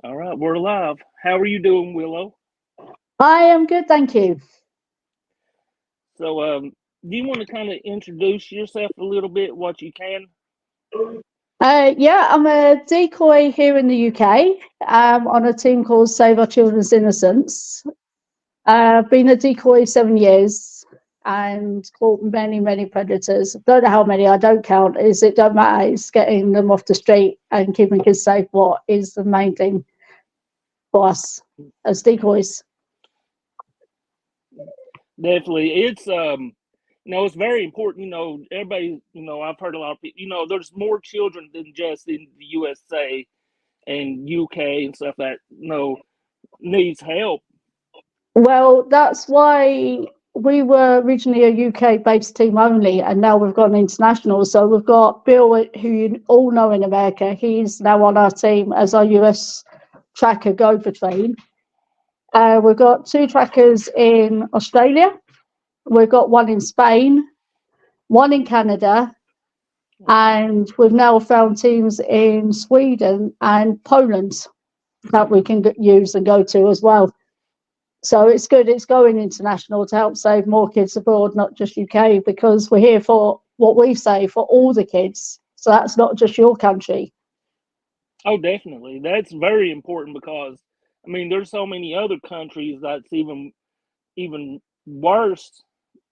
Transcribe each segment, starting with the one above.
All right, we're live. How are you doing, Willow? I am good, thank you. So, do you want to kind of introduce yourself a little bit, what you can? Yeah, I'm a decoy here in the UK on a team called Save Our Children's Innocence. I've been a decoy 7 years and caught many, many predators. Don't know how many, I don't count. It don't matter. It's getting them off the street and keeping kids safe. What is the main thing for us as decoys? Definitely, it's very important. Everybody, I've heard a lot of people. There's more children than just in the USA and UK and stuff that needs help. Well, that's why we were originally a UK-based team only, and now we've gone international. So we've got Bill, who you all know in America. He's now on our team as our US tracker go for train. We've got two trackers in Australia. We've got one in Spain, one in Canada, and we've now found teams in Sweden and Poland that we can use and go to as well. So it's good. It's going international to help save more kids abroad, not just UK, because we're here for what we say for all the kids. So that's not just your country. Oh, definitely, that's very important because there's so many other countries that's even worse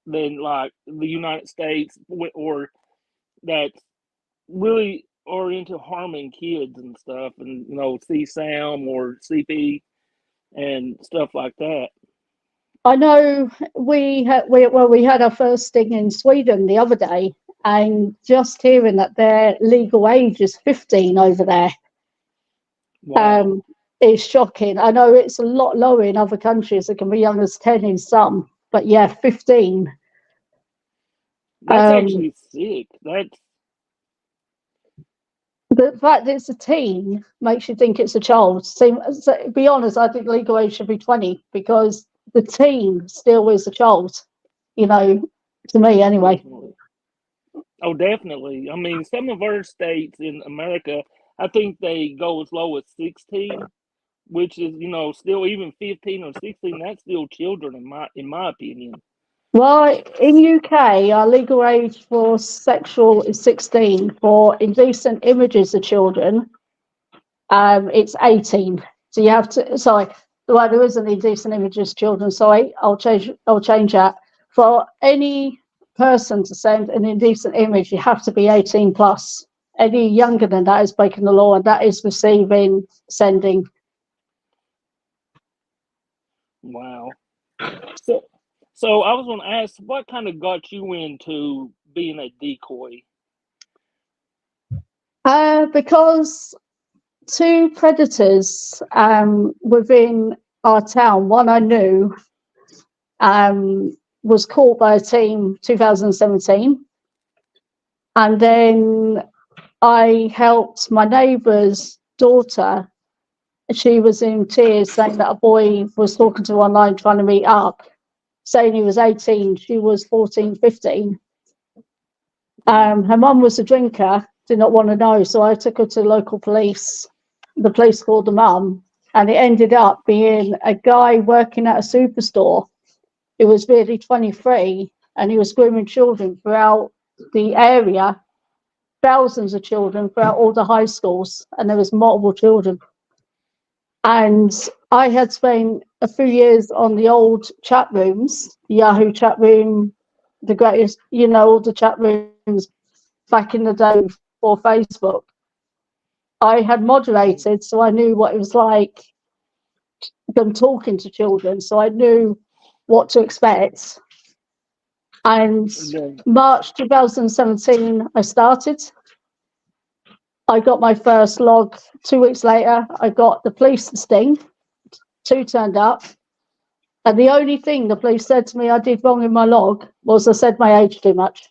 than like the United States, or that really are into harming kids and stuff, and CSAM or CP and stuff like that. I know we had our first sting in Sweden the other day, and just hearing that their legal age is 15 over there Wow, um, is shocking. I know it's a lot lower in other countries. It can be young as 10 in some, but yeah, 15. that's Um, actually sick. That's The fact it's a teen makes you think it's a child. So, be honest, I think legal age should be 20 because the teen still is a child, you know, to me anyway. definitely. Oh, definitely. Some of our states in America, I think they go as low as 16, which is still, even 15 or 16. That's still children in my opinion. Well, in UK, our legal age for sexual is 16. For indecent images of children, it's 18. So you have to, sorry, well, there isn't indecent images of children. Sorry, I'll change that. For any person to send an indecent image, you have to be 18 plus. Any younger than that is breaking the law, and that is receiving, sending. Wow. So, so I was going to ask, what kind of got you into being a decoy? Because two predators within our town, one I knew um, was caught by a team 2017. And then I helped my neighbour's daughter. She was in tears saying that a boy was talking to her online trying to meet up, saying he was 18, she was 14, 15. Her mum was a drinker, did not want to know, so I took her to the local police. The police called the mum, and it ended up being a guy working at a superstore. It was really 23, and he was grooming children throughout the area, thousands of children throughout all the high schools, and there was multiple children. And I had spent a few years on the old chat rooms, the Yahoo chat room, the greatest, all the chat rooms back in the day before Facebook. I had moderated, so I knew what it was like them talking to children, so I knew what to expect. And Yeah. March 2017, I started. I got my first log 2 weeks later. I got the police sting. Two turned up. And the only thing the police said to me I did wrong in my log was I said my age too much.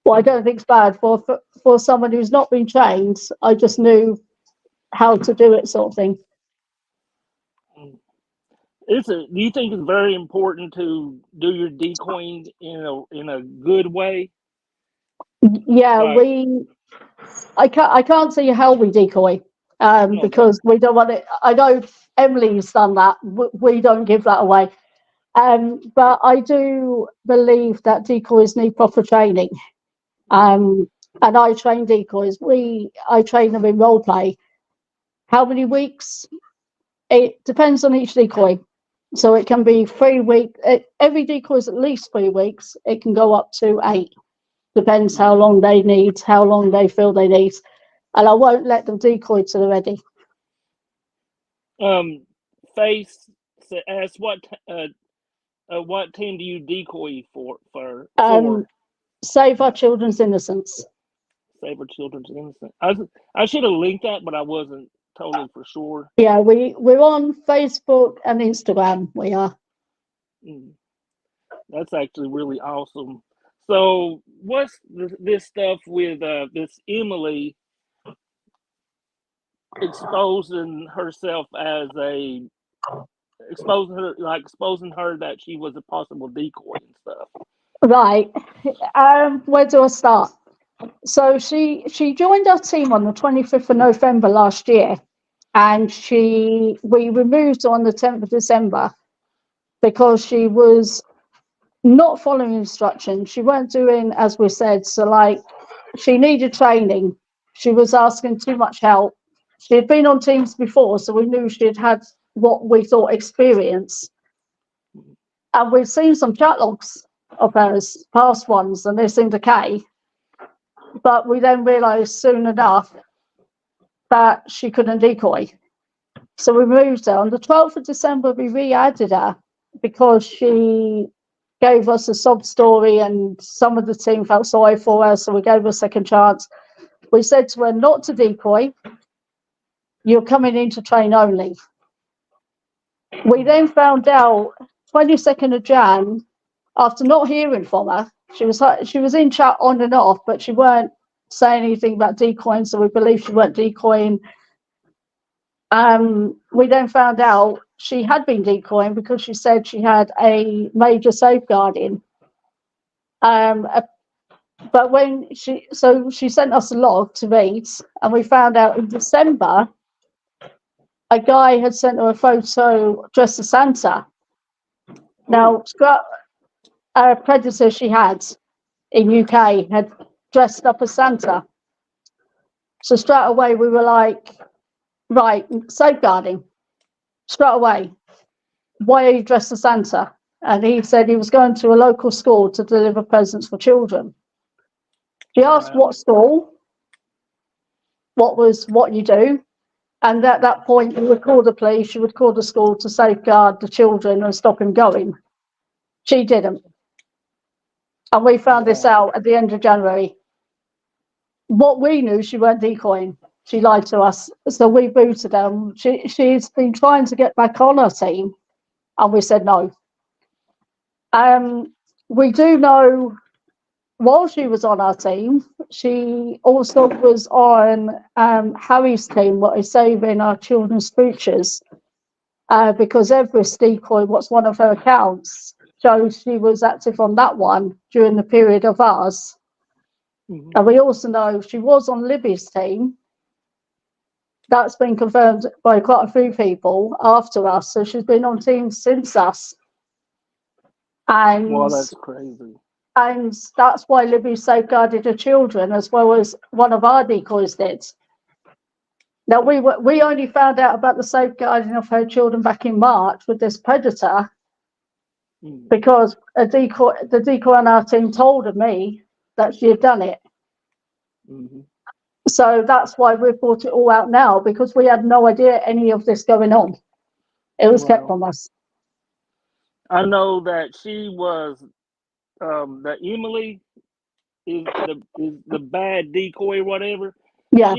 Well, I don't think it's bad for someone who's not been trained. I just knew how to do it, sort of thing. Do you think it's very important to do your decoying in a good way? Yeah, Like, I can't tell you how we decoy. Okay. because we don't want it. I know Emily's done that. We don't give that away. But I do believe that decoys need proper training. And I train decoys. I train them in role play. How many weeks? It depends on each decoy. So it can be 3 weeks. Every decoy is at least 3 weeks. It can go up to 8. Depends how long they need, how long they feel they need. And I won't let them decoy till they're ready. Face asks what team do you decoy for Save our children's innocence. Save Our Children's Innocent? I should have linked that, but I wasn't totally for sure. Yeah, we're on Facebook and Instagram. We are. Mm, that's actually really awesome. So, what's this stuff with this Emily exposing herself as a exposing her that she was a possible decoy and stuff? Right. Where do I start? So she joined our team on the 25th of November last year, and we removed her on the 10th of December because she was not following instructions. She weren't doing as we said. So like she needed training. She was asking too much help. She had been on teams before, so we knew she had what we thought experience. And we've seen some chat logs of hers, past ones, and they seemed okay. But we then realised soon enough that she couldn't decoy. So we moved her. On the 12th of December, we re-added her because she gave us a sob story and some of the team felt sorry for her, so we gave her a second chance. We said to her not to decoy. You're coming in to train only. We then found out 22nd of Jan, after not hearing from her, she was in chat on and off, but she weren't saying anything about decoying, so we believe she weren't decoying. We then found out she had been decoying because she said she had a major safeguarding. But when she sent us a log to read, and we found out in December a guy had sent her a photo dressed as Santa. Now, a predator she had in UK had dressed up as Santa. So straight away we were like, right, safeguarding. Straight away, why are you dressed as Santa? And he said he was going to a local school to deliver presents for children. She asked what school, what you do, and at that point you would call the police, you would call the school to safeguard the children and stop him going. She didn't. And we found this out at the end of January. What we knew, she weren't decoying. She lied to us. So we booted her. She's been trying to get back on our team, and we said no. We do know while she was on our team, she also was on Harry's team, what is saving our children's futures, because Everest Decoy, what's one of her accounts, shows she was active on that one during the period of ours. Mm-hmm. And we also know she was on Libby's team. That's been confirmed by quite a few people after us. So she's been on teams since us. And well, that's crazy. And that's why Libby safeguarded her children as well as one of our decoys did. Now, we only found out about the safeguarding of her children back in March with this predator because the decoy on our team told me that she had done it. Mm-hmm. So that's why we've brought it all out now, because we had no idea any of this going on. It was kept from us. I know that she was that Emily is the bad decoy or whatever. Yeah.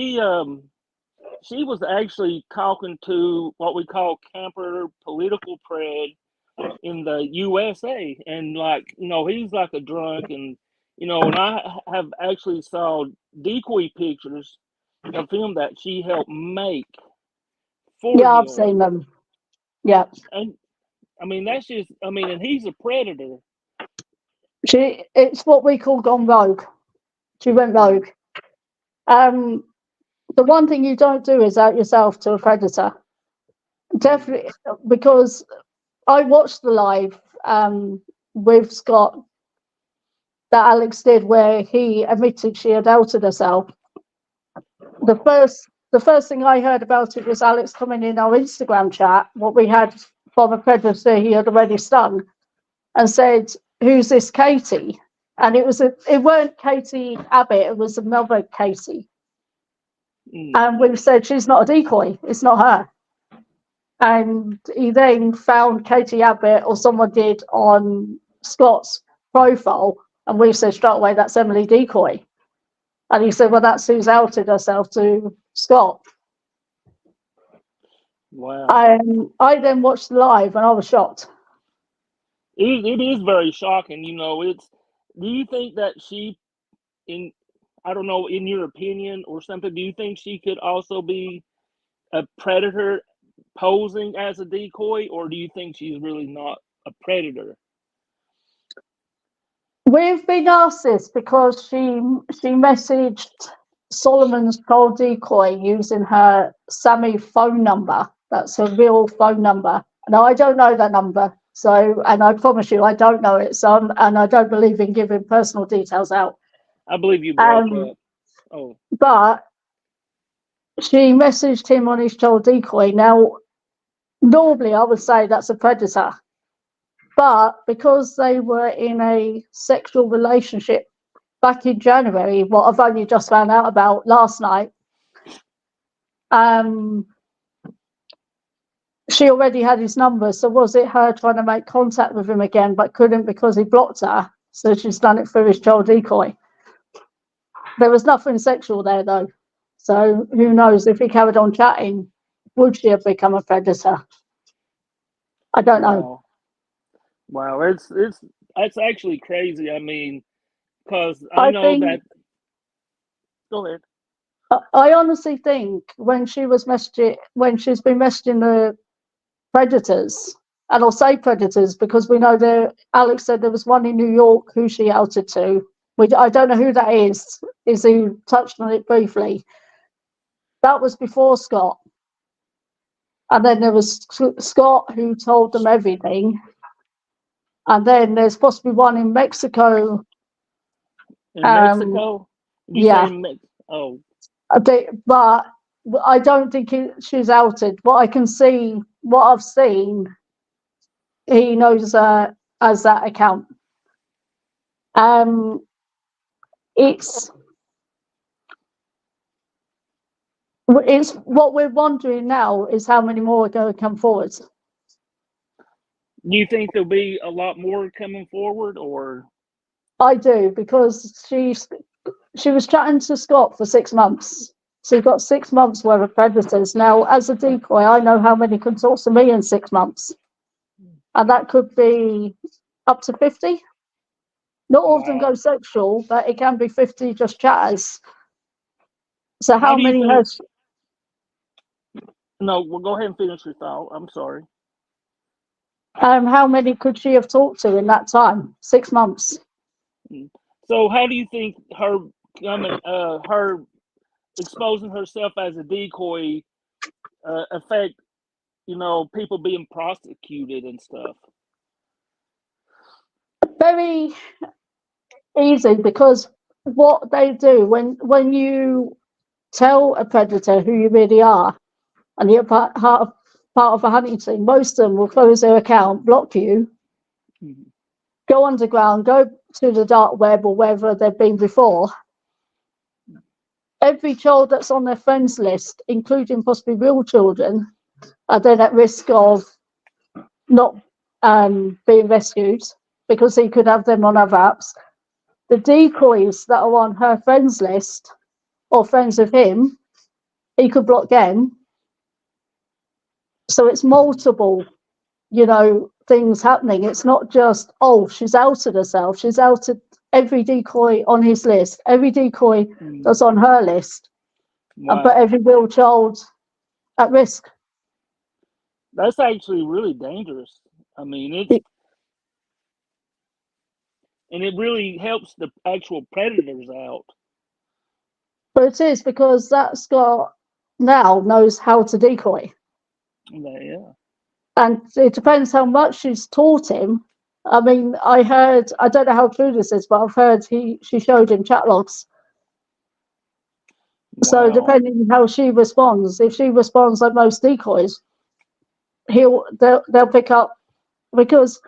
She was actually talking to what we call camper political pred in the USA, and like, you know, he's like a drunk, and you know, and I have actually saw decoy pictures of him that she helped make for him. I've seen them. Yeah. And I mean, that's just, I mean, and he's a predator. It's what we call gone rogue. She went rogue. the one thing you don't do is out yourself to a predator. Definitely, because I watched the live with Scott that Alex did, where he admitted she had outed herself. The first thing I heard about it was Alex coming in our Instagram chat, what we had from a predator he had already stung, and said, "Who's this Katie?" And it weren't Katie Abbott, it was another Katie. And we said, "She's not a decoy, it's not her." And he then found Katie Abbott, or someone did, on Scott's profile, and we said straight away, "That's Emily Decoy." And he said, "Well, that's who's outed herself to Scott." Wow. I then watched the live and I was shocked. It is very shocking. It's. Do you think that I don't know, in your opinion or something, do you think she could also be a predator posing as a decoy, or do you think she's really not a predator? We've been asked this because she messaged Solomon's child decoy using her Sammy phone number. That's her real phone number. Now, I don't know that number, and I promise you I don't know it, and I don't believe in giving personal details out. I believe you broke up. Oh. But she messaged him on his child decoy. Now, normally I would say that's a predator, but because they were in a sexual relationship back in January, what I've only just found out about last night, she already had his number. So was it her trying to make contact with him again, but couldn't because he blocked her? So she's done it through his child decoy. There was nothing sexual there, though. So who knows, if he carried on chatting, would she have become a predator? I don't know. Wow, it's actually crazy. I mean, because I know think, that. Go ahead. I honestly think when she's been messaging the predators, and I'll say predators because we know Alex said there was one in New York who she outed to. I don't know who that is. Is he touched on it briefly? That was before Scott. And then there was Scott who told them everything. And then there's possibly one in Mexico. In Mexico? Yeah. Oh. But I don't think she's outed. What I've seen, he knows as that account. It's what we're wondering now is how many more are going to come forward. Do you think there'll be a lot more coming forward, or? I do, because she was chatting to Scott for 6 months. So you've got 6 months worth of predators. Now, as a decoy, I know how many can talk to me in 6 months. And that could be up to 50. Not all of them go sexual, but it can be 50 just chatters. So how many has... No, well, go ahead and finish your thought. I'm sorry. How many could she have talked to in that time? 6 months. So how do you think her exposing herself as a decoy affect, people being prosecuted and stuff? Very easy, because what they do when you tell a predator who you really are, and you're part of a hunting team, most of them will close their account, block you, go underground, go to the dark web or wherever they've been before. Every child that's on their friends list, including possibly real children, are then at risk of not being rescued, because he could have them on other apps. The decoys that are on her friends list or friends of him, he could block them. So it's multiple, things happening. It's not just, she's outed herself. She's outed every decoy on his list, every decoy that's on her list, and put every real child at risk. That's actually really dangerous. I mean, and it really helps the actual predators out. But it is because that Scott now knows how to decoy. Yeah. And it depends how much she's taught him. I mean, I don't know how true this is, but I've heard she showed him chat logs. Wow. So depending how she responds, if she responds like most decoys, they'll pick up, because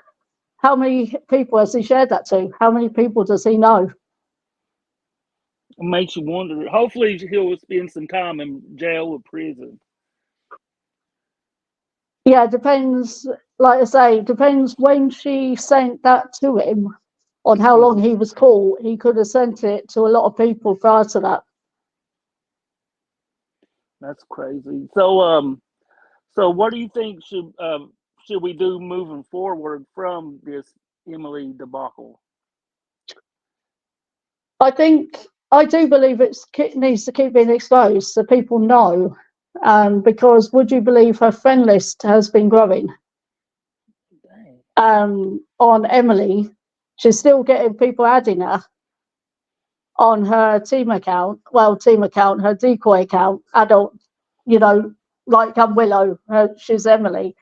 how many people has he shared that to? How many people does he know? It makes you wonder. Hopefully he'll spend some time in jail or prison. Yeah, depends, like I say, depends when she sent that to him, on how long he was caught. He could have sent it to a lot of people prior to that. That's crazy. So what do you think should we do moving forward from this Emily debacle? I do believe it needs to keep being exposed so people know, because would you believe her friend list has been growing? On Emily, she's still getting people adding her on her team account, her decoy account, adult, like I'm Willow, she's Emily.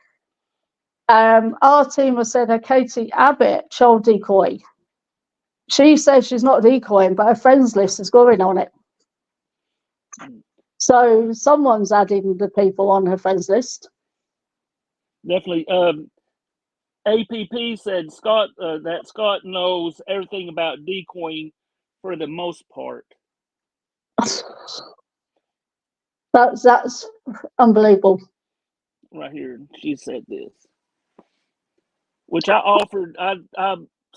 Our team has said her Katie Abbott child decoy. She says she's not decoying, but her friends list is growing on it. So someone's adding the people on her friends list. Definitely. APP said that Scott knows everything about decoying for the most part. That's unbelievable. Right here, she said this, which I offered. I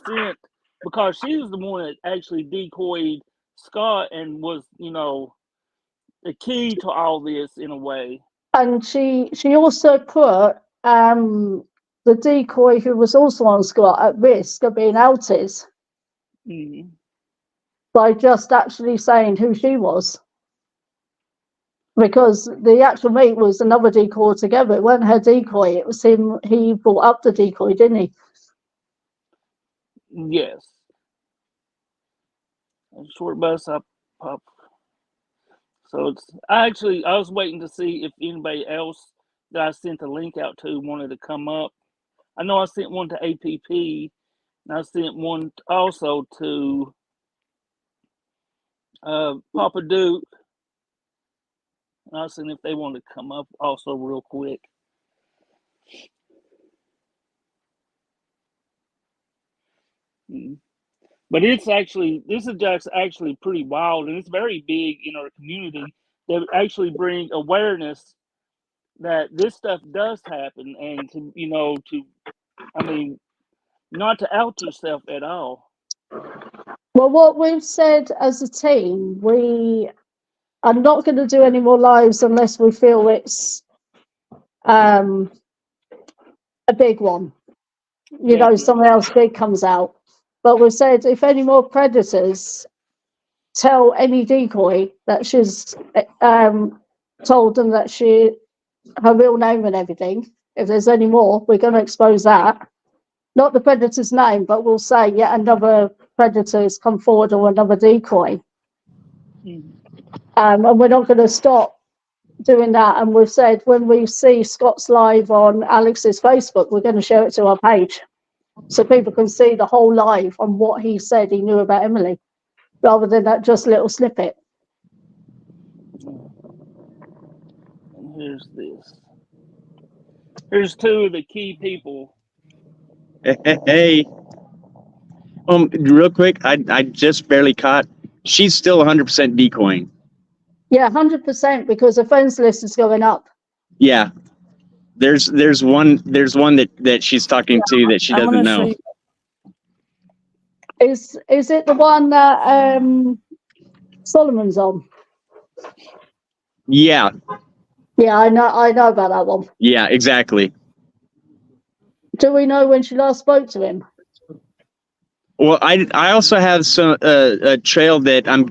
sent, because she was the one that actually decoyed Scott and was, the key to all this in a way. And she also put the decoy who was also on Scott at risk of being outed by just actually saying who she was. Because the actual mate was another decoy altogether. It wasn't her decoy. It was him. He brought up the decoy, didn't he? Yes. A short bus up. So I was waiting to see if anybody else that I sent the link out to wanted to come up. I know I sent one to APP, and I sent one also to Papa Duke. And I was seeing if they wanted to come up also real quick. But this is just actually pretty wild, and it's very big in our community that actually bring awareness that this stuff does happen, and not to out yourself at all. Well, what we've said as a team, we are not going to do any more lives unless we feel it's a big one. Someone else big comes out. But we've said if any more predators tell any decoy that she's told them that her real name and everything, if there's any more, we're going to expose that. Not the predator's name, but we'll say yet another predator has come forward or another decoy. And we're not going to stop doing that. And we've said when we see Scott's live on Alex's Facebook, we're going to share it to our page so people can see the whole live on what he said he knew about Emily, rather than that just little snippet. And here's this. Here's two of the key people. Hey. Real quick, I just barely caught. She's still 100% decoying. Yeah, 100%, because the friends list is going up. Yeah. There's one that she's talking to that she doesn't know. Is it the one that Solomon's on? Yeah. Yeah, I know about that one. Yeah, exactly. Do we know when she last spoke to him? Well, I also have some a trail that I'm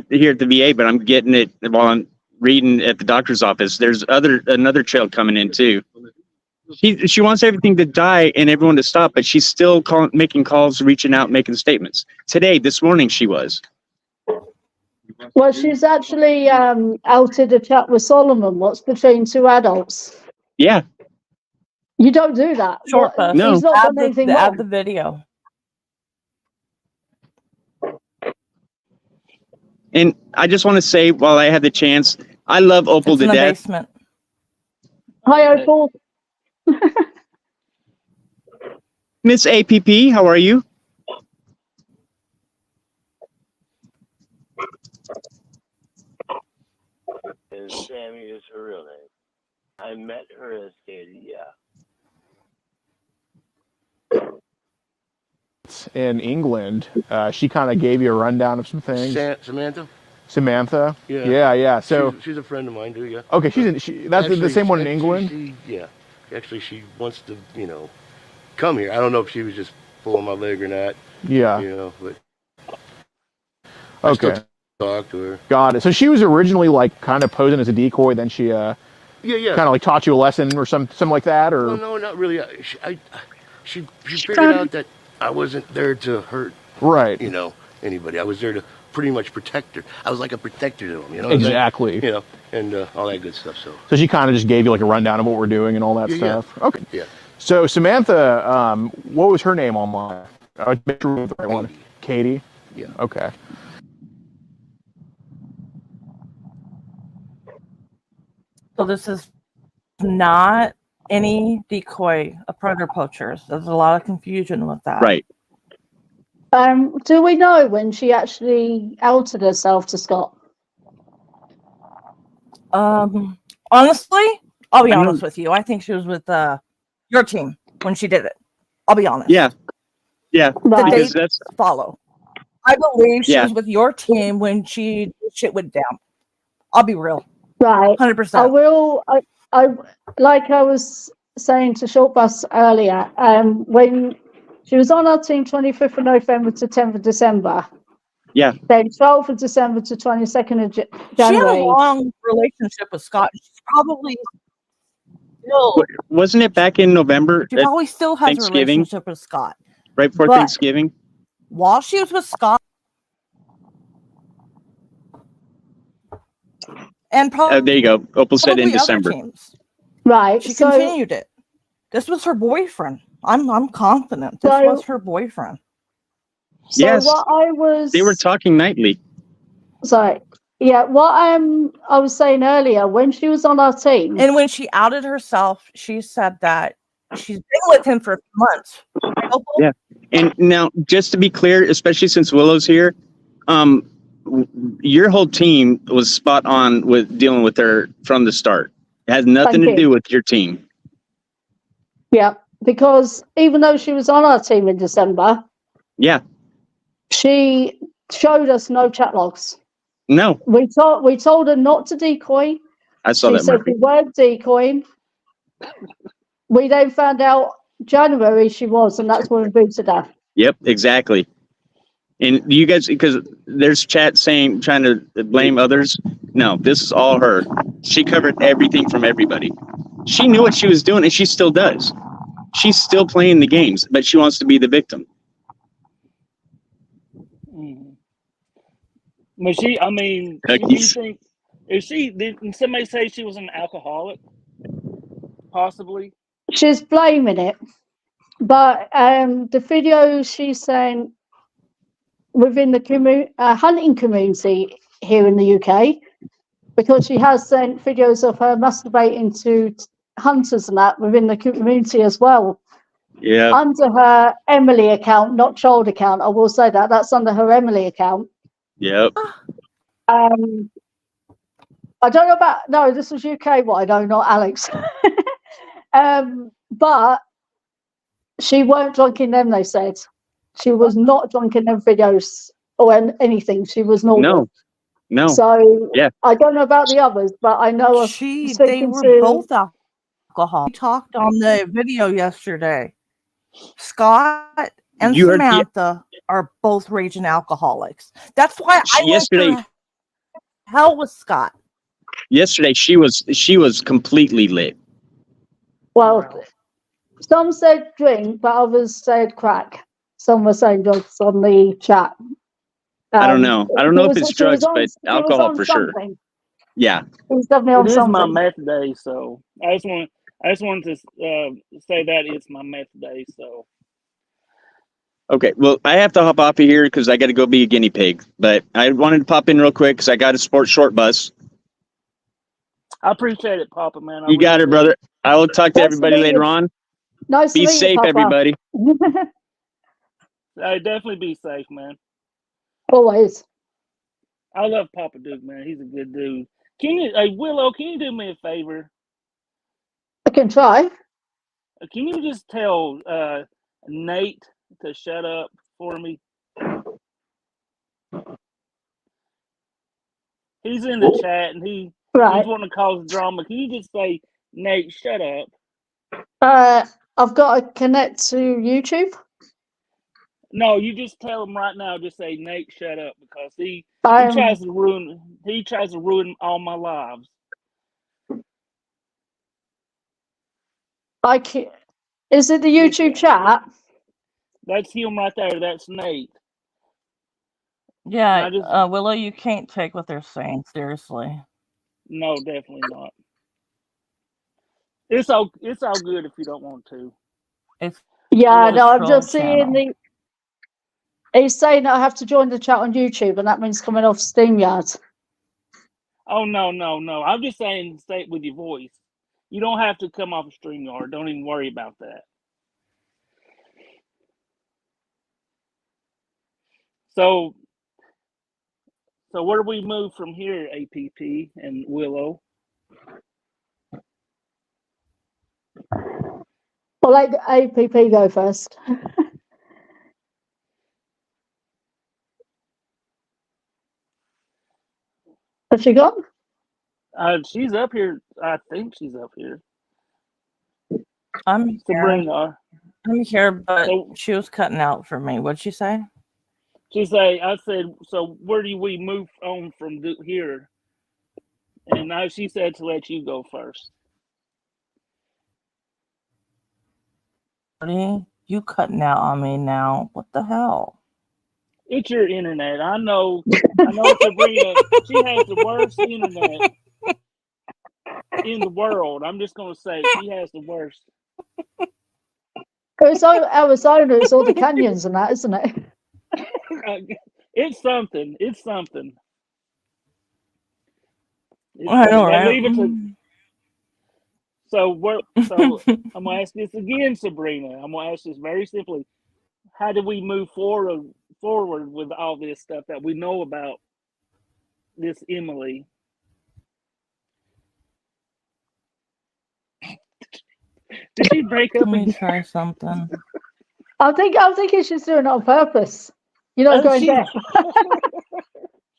here at the VA, but I'm getting it while I'm reading at the doctor's office. There's another trail coming in too. She wants everything to die and everyone to stop, but she's still making calls, reaching out, making statements. This morning she was. Well, she's actually outed a chat with Solomon. What's between two adults? Yeah. You don't do that. Short What? bus. No. He's not done anything wrong. Add the video. And I just want to say, while I have the chance, I love Opal It's to in the death. basement. Hi, Opal. Miss APP, how are you? And Sammy is her real name. I met her as Katie, in England. She kind of gave you a rundown of some things. Samantha? Samantha? Yeah. Yeah. So she's a friend of mine, too, yeah. okay, that's Actually, the same one in England? Yeah. Actually, she wants to, come here. I don't know if she was just pulling my leg or not. Yeah. But okay. I still talk to her. Got it. So she was originally like kind of posing as a decoy, then she Yeah. kind of like taught you a lesson or something like that, or Well, no, not really. She figured out that I wasn't there to hurt, right. Anybody. I was there to pretty much protect her. I was like a protector to them, Exactly. And all that good stuff. So she kind of just gave you like a rundown of what we're doing and all that stuff. Yeah. Okay. Yeah. So Samantha, what was her name online? I make sure we have the right one. Katie. Yeah. Okay. So this is not any decoy of predator poachers. There's a lot of confusion with that. Right. Do we know when she actually outed herself to Scott? Honestly, I'll be honest with you. I think she was with your team when she did it. I'll be honest. Yeah. Yeah. The Right. dates follow. I believe she Yeah. was with your team when shit went down. I'll be real. Right. 100%. I will. I like I was saying to Short Bus earlier. When she was on our team, 25th of November to 10th of December. Yeah. Then 12th of December to 22nd of She had a January. long relationship with Scott. She's probably still. Wasn't it back in November? She probably still has a Thanksgiving? relationship with Scott. Right before But- Thanksgiving? While she was with Scott, and probably There you go. Opal said in other December. teams. Right. She So continued it. This was her boyfriend. I'm confident this So- was her boyfriend. Yes. what I was They were talking nightly. sorry. Yeah, what I was saying earlier, when she was on our team, And when she outed herself, she said that she's been with him for months. Yeah. And now, just to be clear, especially since Willow's here, your whole team was spot on with dealing with her from the start. It has nothing Thank to you. do with your team. yeah, because even though she was on our team in December, Yeah. she showed us no chat logs. No, We told her not to decoy. I saw She that. said Murphy. we weren't decoying. We then found out January she was, and that's when we booted her. Yep, exactly. And you guys, because there's chat saying, trying to blame others. No, this is all her. She covered everything from everybody. She knew what she was doing, and she still does. She's still playing the games, but she wants to be the victim. But do you Cookies. think, did somebody say she was an alcoholic? Possibly. She's blaming it, but the video she's saying within the hunting community here in the UK, because she has sent videos of her masturbating to hunters and that within the community as well. Yeah. Under her Emily account, not child account. I will say that's under her Emily account. Yep. I don't know about this was UK. What I know, not Alex. But she weren't drunk in them. They said she was not drunk in them videos or anything. She was normal. No. So Yeah. I don't know about the others, but I know They were both alcohol. We talked on the video yesterday. Scott and You heard- Samantha are both raging alcoholics. That's why I Yesterday- went to hell with Scott. Yesterday, she was completely lit. Well, some said drink, but others said crack. Some were saying drugs on the chat. I don't know. I don't know if it's He was drugs, on, but he was alcohol on for sure. something. Yeah. He was definitely It on is my something. meth day, so I just wanted to say that it's my meth day. So Okay. Well, I have to hop off of here because I got to go be a guinea pig. But I wanted to pop in real quick because I got a sports short bus. I appreciate it, Papa, man. I You got really it, do. brother. I will talk to Nice to everybody meet later you. on. Nice Be to meet you, safe, Papa. everybody. Hey, definitely be safe, man. Always. I love Papa Duke, man. He's a good dude. Hey, Willow, can you do me a favor? I can try. Can you just tell Nate to shut up for me? He's in the chat and he's Right. wanting to cause drama. Can you just say, Nate, shut up? I've got to connect to YouTube. No, you just tell him right now. Just say, Nate, shut up, because he Um, tries to ruin all my lives. I can, is it the YouTube chat? That's him right there. That's Nate. Yeah, I Willow, you can't take what they're saying seriously. No, definitely not. It's all good if you don't want to. It's Yeah, a no, I'm troll just seeing channel. he's saying that I have to join the chat on YouTube, and that means coming off StreamYard. Oh no. I'm just saying, say it with your voice. You don't have to come off a StreamYard. Don't even worry about that. So where do we move from here, APP and Willow? I'll let the APP go first. Has she gone? She's up here. I think she's up here. I'm here. Sabrina. I'm here, but So she was cutting out for me. What'd she say? I said, so where do we move on from here? And now she said to let you go first. Buddy, you cutting out on me now. What the hell? It's your internet. I know Sabrina, she has the worst internet in the world. I'm just gonna say she has the worst. It's Arizona, it's all the canyons and that, isn't it? It's something. It's something. I know, right? Leave it to. So I'm gonna ask this again, Sabrina. I'm gonna ask this very simply. How do we move forward with all this stuff that we know about this Emily? Did she break up Let me again? try something. I think she's doing it on purpose. You're not going there.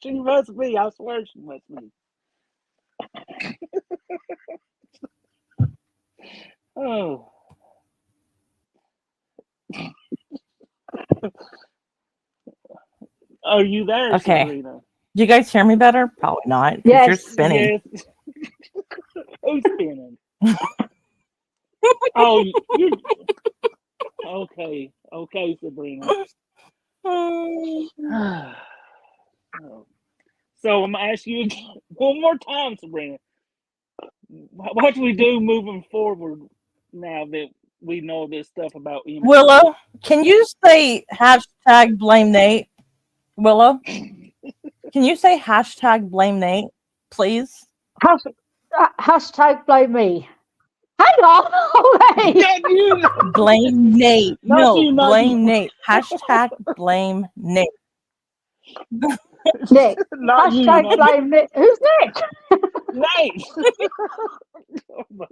She must be. I swear she must be. Oh. Are you there, Okay. Sabrina? Do you guys hear me better? Probably not. Because Yes. you're spinning. Yes. Who's spinning? Oh, you. Okay, Sabrina. So I'm gonna ask you one more time, Sabrina. What do we do moving forward now that we know this stuff about Emily? Willow, can you say hashtag blame Nate? Willow, can you say hashtag blame Nate, please? Hashtag blame me. Hang on. Wait. Blame Nate. Not No, you, not blame you. Nate. Hashtag blame Nate. Nick. Not you, Hashtag not blame Nick. Who's Nick? Nate. Oh my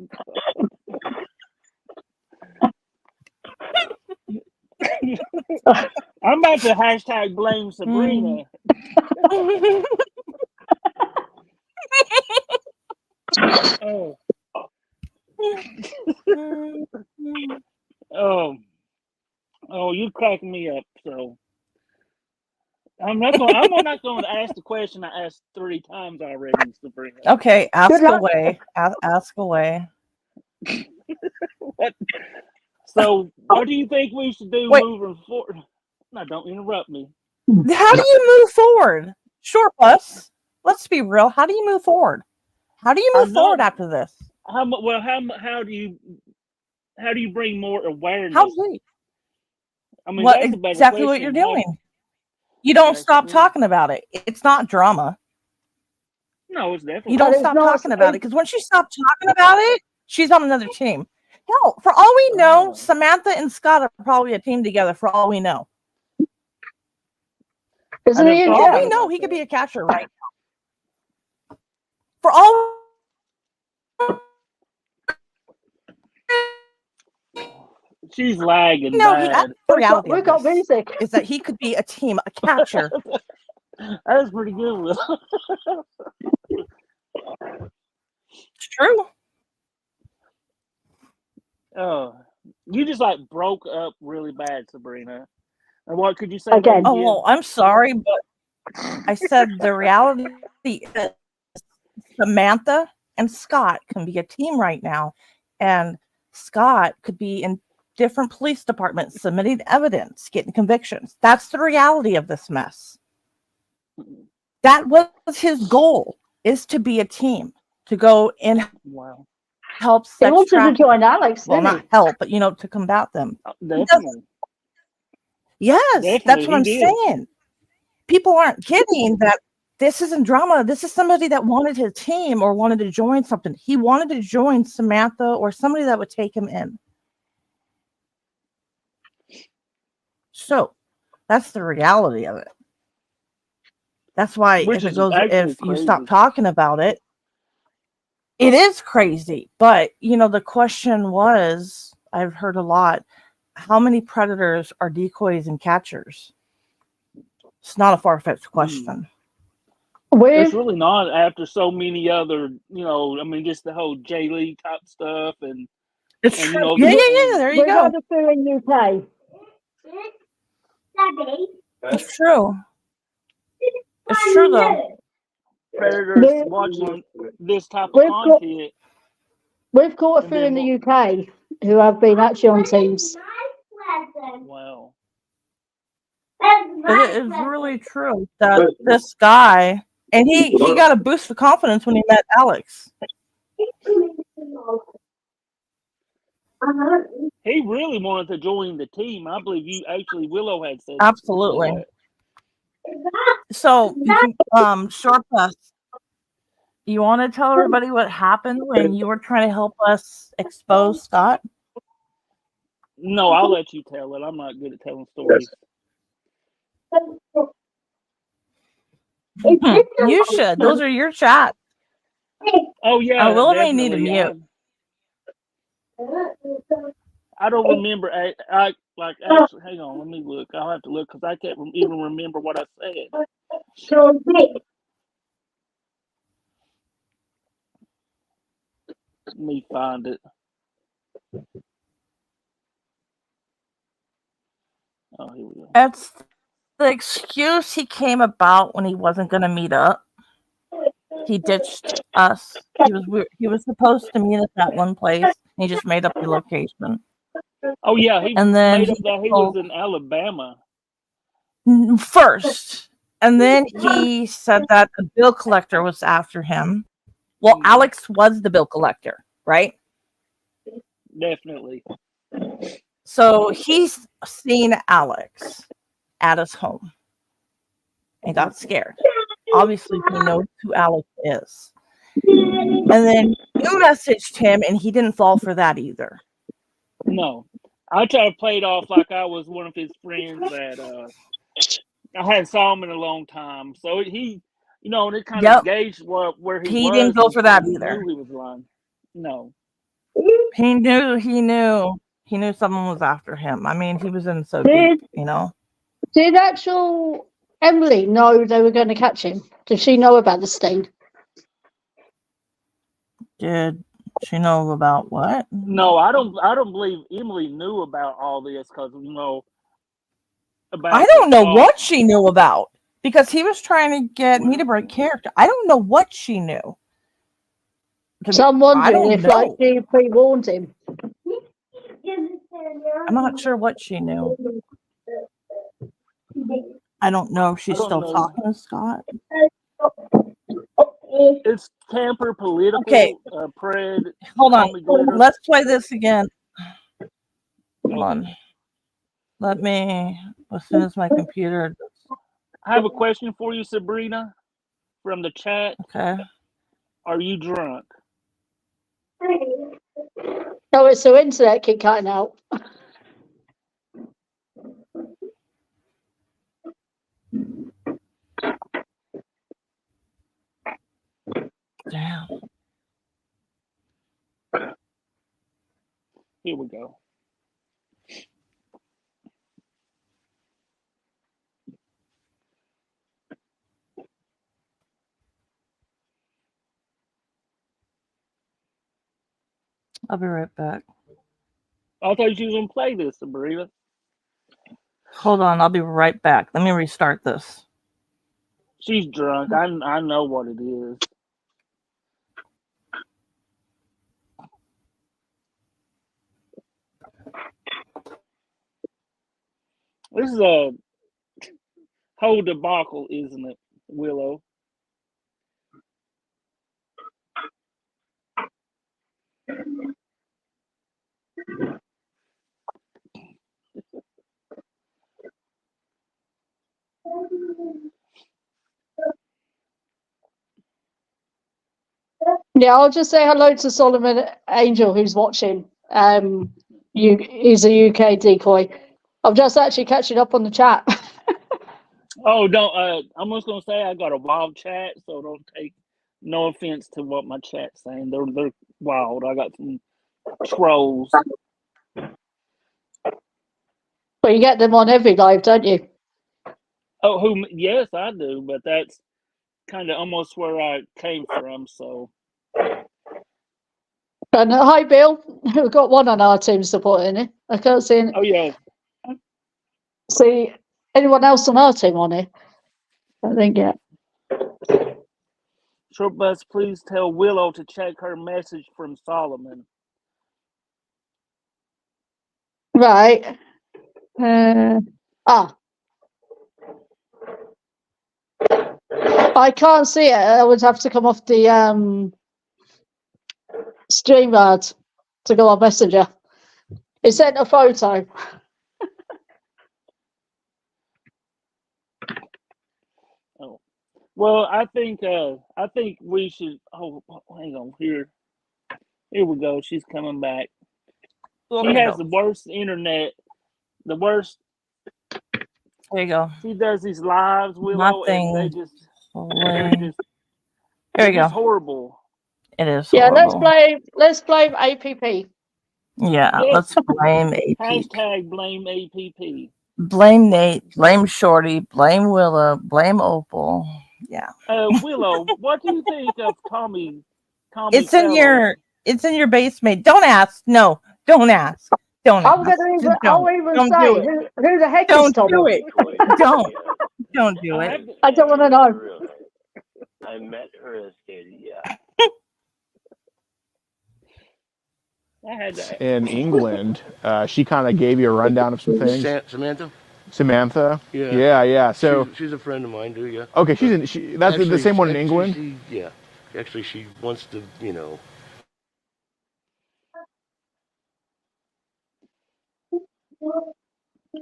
God. I'm about to hashtag blame Sabrina. Oh. Oh, you cracking me up. So I'm not going to ask the question I asked 3 times already, Sabrina. Okay, ask Good luck. away. Ask away. So what do you think we should do moving forward? No, don't interrupt me. How do you move forward? Short bus. Let's be real. How do you move forward? How do you I move forward know. after this? How do you bring more awareness? How do you, I mean, what that's a better exactly what you're question. doing? You don't That's stop true. talking about it. It's not drama. No, it's definitely. You don't it's stop not- talking about it because once you stop talking about it, she's on another team. Hell, for all we know, Oh. Samantha and Scott are probably a team together. For all we know, Isn't I he? never for thought all about we it know, like he could that. be a catcher right now. For all She's lagging no, bad. the reality We've of got this music. is that he could be a team, a catcher. That's pretty good, Will. It's true. Oh, you just like broke up really bad, Sabrina. And what could you say Again. that Oh, well, I'm sorry, but I said the reality is Samantha and Scott can be a team right now, and Scott could be in different police departments submitting evidence, getting convictions. That's the reality of this mess. That was his goal, is to be a team, to go and Wow. help He sex wanted to trafficking. join Alex, Well, didn't not help, but to combat them. Definitely. Yes, that's Definitely, what I'm he did. saying. People aren't getting that this isn't drama. This is somebody that wanted his team or wanted to join something. He wanted to join Samantha or somebody that would take him in. So that's the reality of it. That's why Which is actually if you stop crazy. talking about it, it is crazy. But the question was, I've heard a lot, how many predators are decoys and catchers? It's not a far-fetched question. he? It's We've really not after so many other, I mean, just the whole J League type stuff and It's and true. you know Yeah. the There you we've go. had a few in UK. It's true. It's true though. predators We- watching this type of We've got- content. We've caught a And few then in the UK who have been actually on teams. Wow. It is really true that this guy, and he got a boost of confidence when he met Alex. He really wanted to join the team. I believe you Willow had said Absolutely. that. So, short bus. You want to tell everybody what happened when you were trying to help us expose Scott? No, I'll let you tell it. I'm not good at telling stories. You should. Those are your chats. Oh yeah, Willow may need a definitely. mute. I don't remember. I like actually. Hang on, let me look. I'll have to look because I can't even remember what I said. Let me find it. Oh, here we go. That's the excuse he came about when he wasn't going to meet up. He ditched us. He was supposed to meet us at one place. And he just made up the location. Oh yeah, he And then made up that he was in Alabama first, and then he said that the bill collector was after him. Well, Alex was the bill collector, right? Definitely. So he's seen Alex at his home and got scared. Obviously, he knows who Alex is. And then you messaged him, and he didn't fall for that either. No, I tried to play it off like I was one of his friends that I hadn't saw him in a long time. So he, and it kind of gauged where he was. He didn't go for that either. Knew he was lying. No. He knew someone was after him. I mean, he was in so deep, Did actual Emily know they were going to catch him? Did she know about the sting? Did she know about what? No, I don't believe Emily knew about all this because about. I don't know what she knew about because he was trying to get me to break character. I don't know what she knew. So I'm wondering if she pre-warned him. I'm not sure what she knew. I don't know if she's I don't still know. talking to Scott. It's Camper Political. Okay. Pred. Hold on. Tommy Glitter. Let's play this again. Hold on. Let me, as soon as my computer. I have a question for you, Sabrina, from the chat. Okay. Are you drunk? No, it's the internet keep cutting out. Damn. Here we go. I'll be right back. I thought you was gonna play this, Sabrina. Hold on. I'll be right back. Let me restart this. She's drunk. I know what it is. This is a whole debacle, isn't it, Willow? Yeah, I'll just say hello to Solomon Angel who's watching. He's a UK decoy. I'm just actually catching up on the chat. Oh, don't. I'm just gonna say I got a wild chat, so don't take no offense to what my chat's saying. They're wild. I got some trolls. But you get them on every live, don't you? Oh, yes, I do, but that's kind of almost where I came from. So, And hi, Bill. We've got one on our team supporting it. I can't oh yeah, see anyone else on our team on it. I think, yeah. Short Bus, please tell Willow to check her message from Solomon. Right. I can't see it. I would have to come off the StreamYard to go on Messenger. It sent a photo. Oh, well, I think we should. Oh, hang on here. Here we go. She's coming back. She has the worst internet. The worst. There you go. She does these lives, Willow, Nothing. and they're just There you go. just horrible. It is Yeah, horrible. let's blame APP. Yeah, Yes. let's blame APP. Hashtag blame APP. Blame Nate, blame Shorty, blame Willa, blame Opal. Yeah. Willow, what do you think of Tommy? It's in your basement. Don't ask. No, don't ask. Don't I'll ask. even Don't say do it. who the heck Don't is Tommy? do it. Don't do it. I don't want to know. I met her as Katie, yeah. I had that. In England, she kind of gave you a rundown of some things. Samantha? Samantha? Yeah. Yeah. So she's a friend of mine, too, yeah. okay, that's the same one in England? Yeah. Actually, she wants to,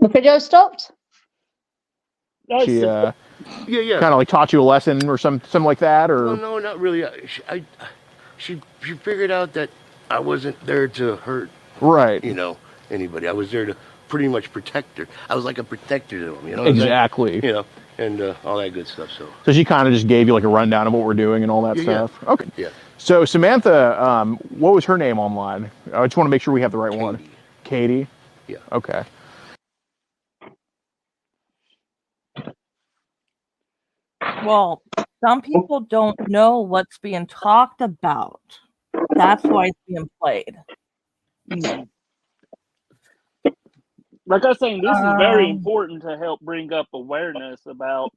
The video stopped? She yeah. kind of like taught you a lesson or something like that, or Well, no, not really. She figured out that I wasn't there to hurt, right? Anybody. I was there to pretty much protect her. I was like a protector to them, Exactly. And all that good stuff. So she kind of just gave you like a rundown of what we're doing and all that stuff. Yeah. Okay. Yeah. So Samantha, what was her name online? I just want to make sure we have the right one. Katie. Yeah. Okay. Well, some people don't know what's being talked about. That's why it's being played. Like I was saying, this is very important to help bring up awareness about,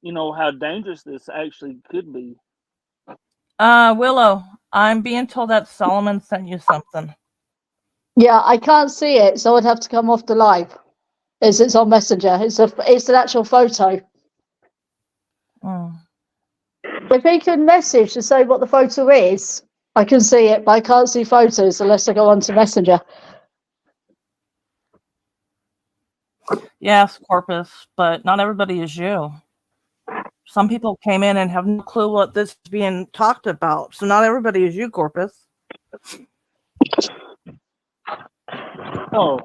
how dangerous this actually could be. Willow, I'm being told that Solomon sent you something. Yeah, I can't see it, so I'd have to come off the live. It's on Messenger. It's an actual photo. Mm. If he can message to say what the photo is, I can see it, but I can't see photos unless I go onto Messenger. Yes, Corpus, but not everybody is you. Some people came in and have no clue what this is being talked about. So not everybody is you, Corpus. Oh.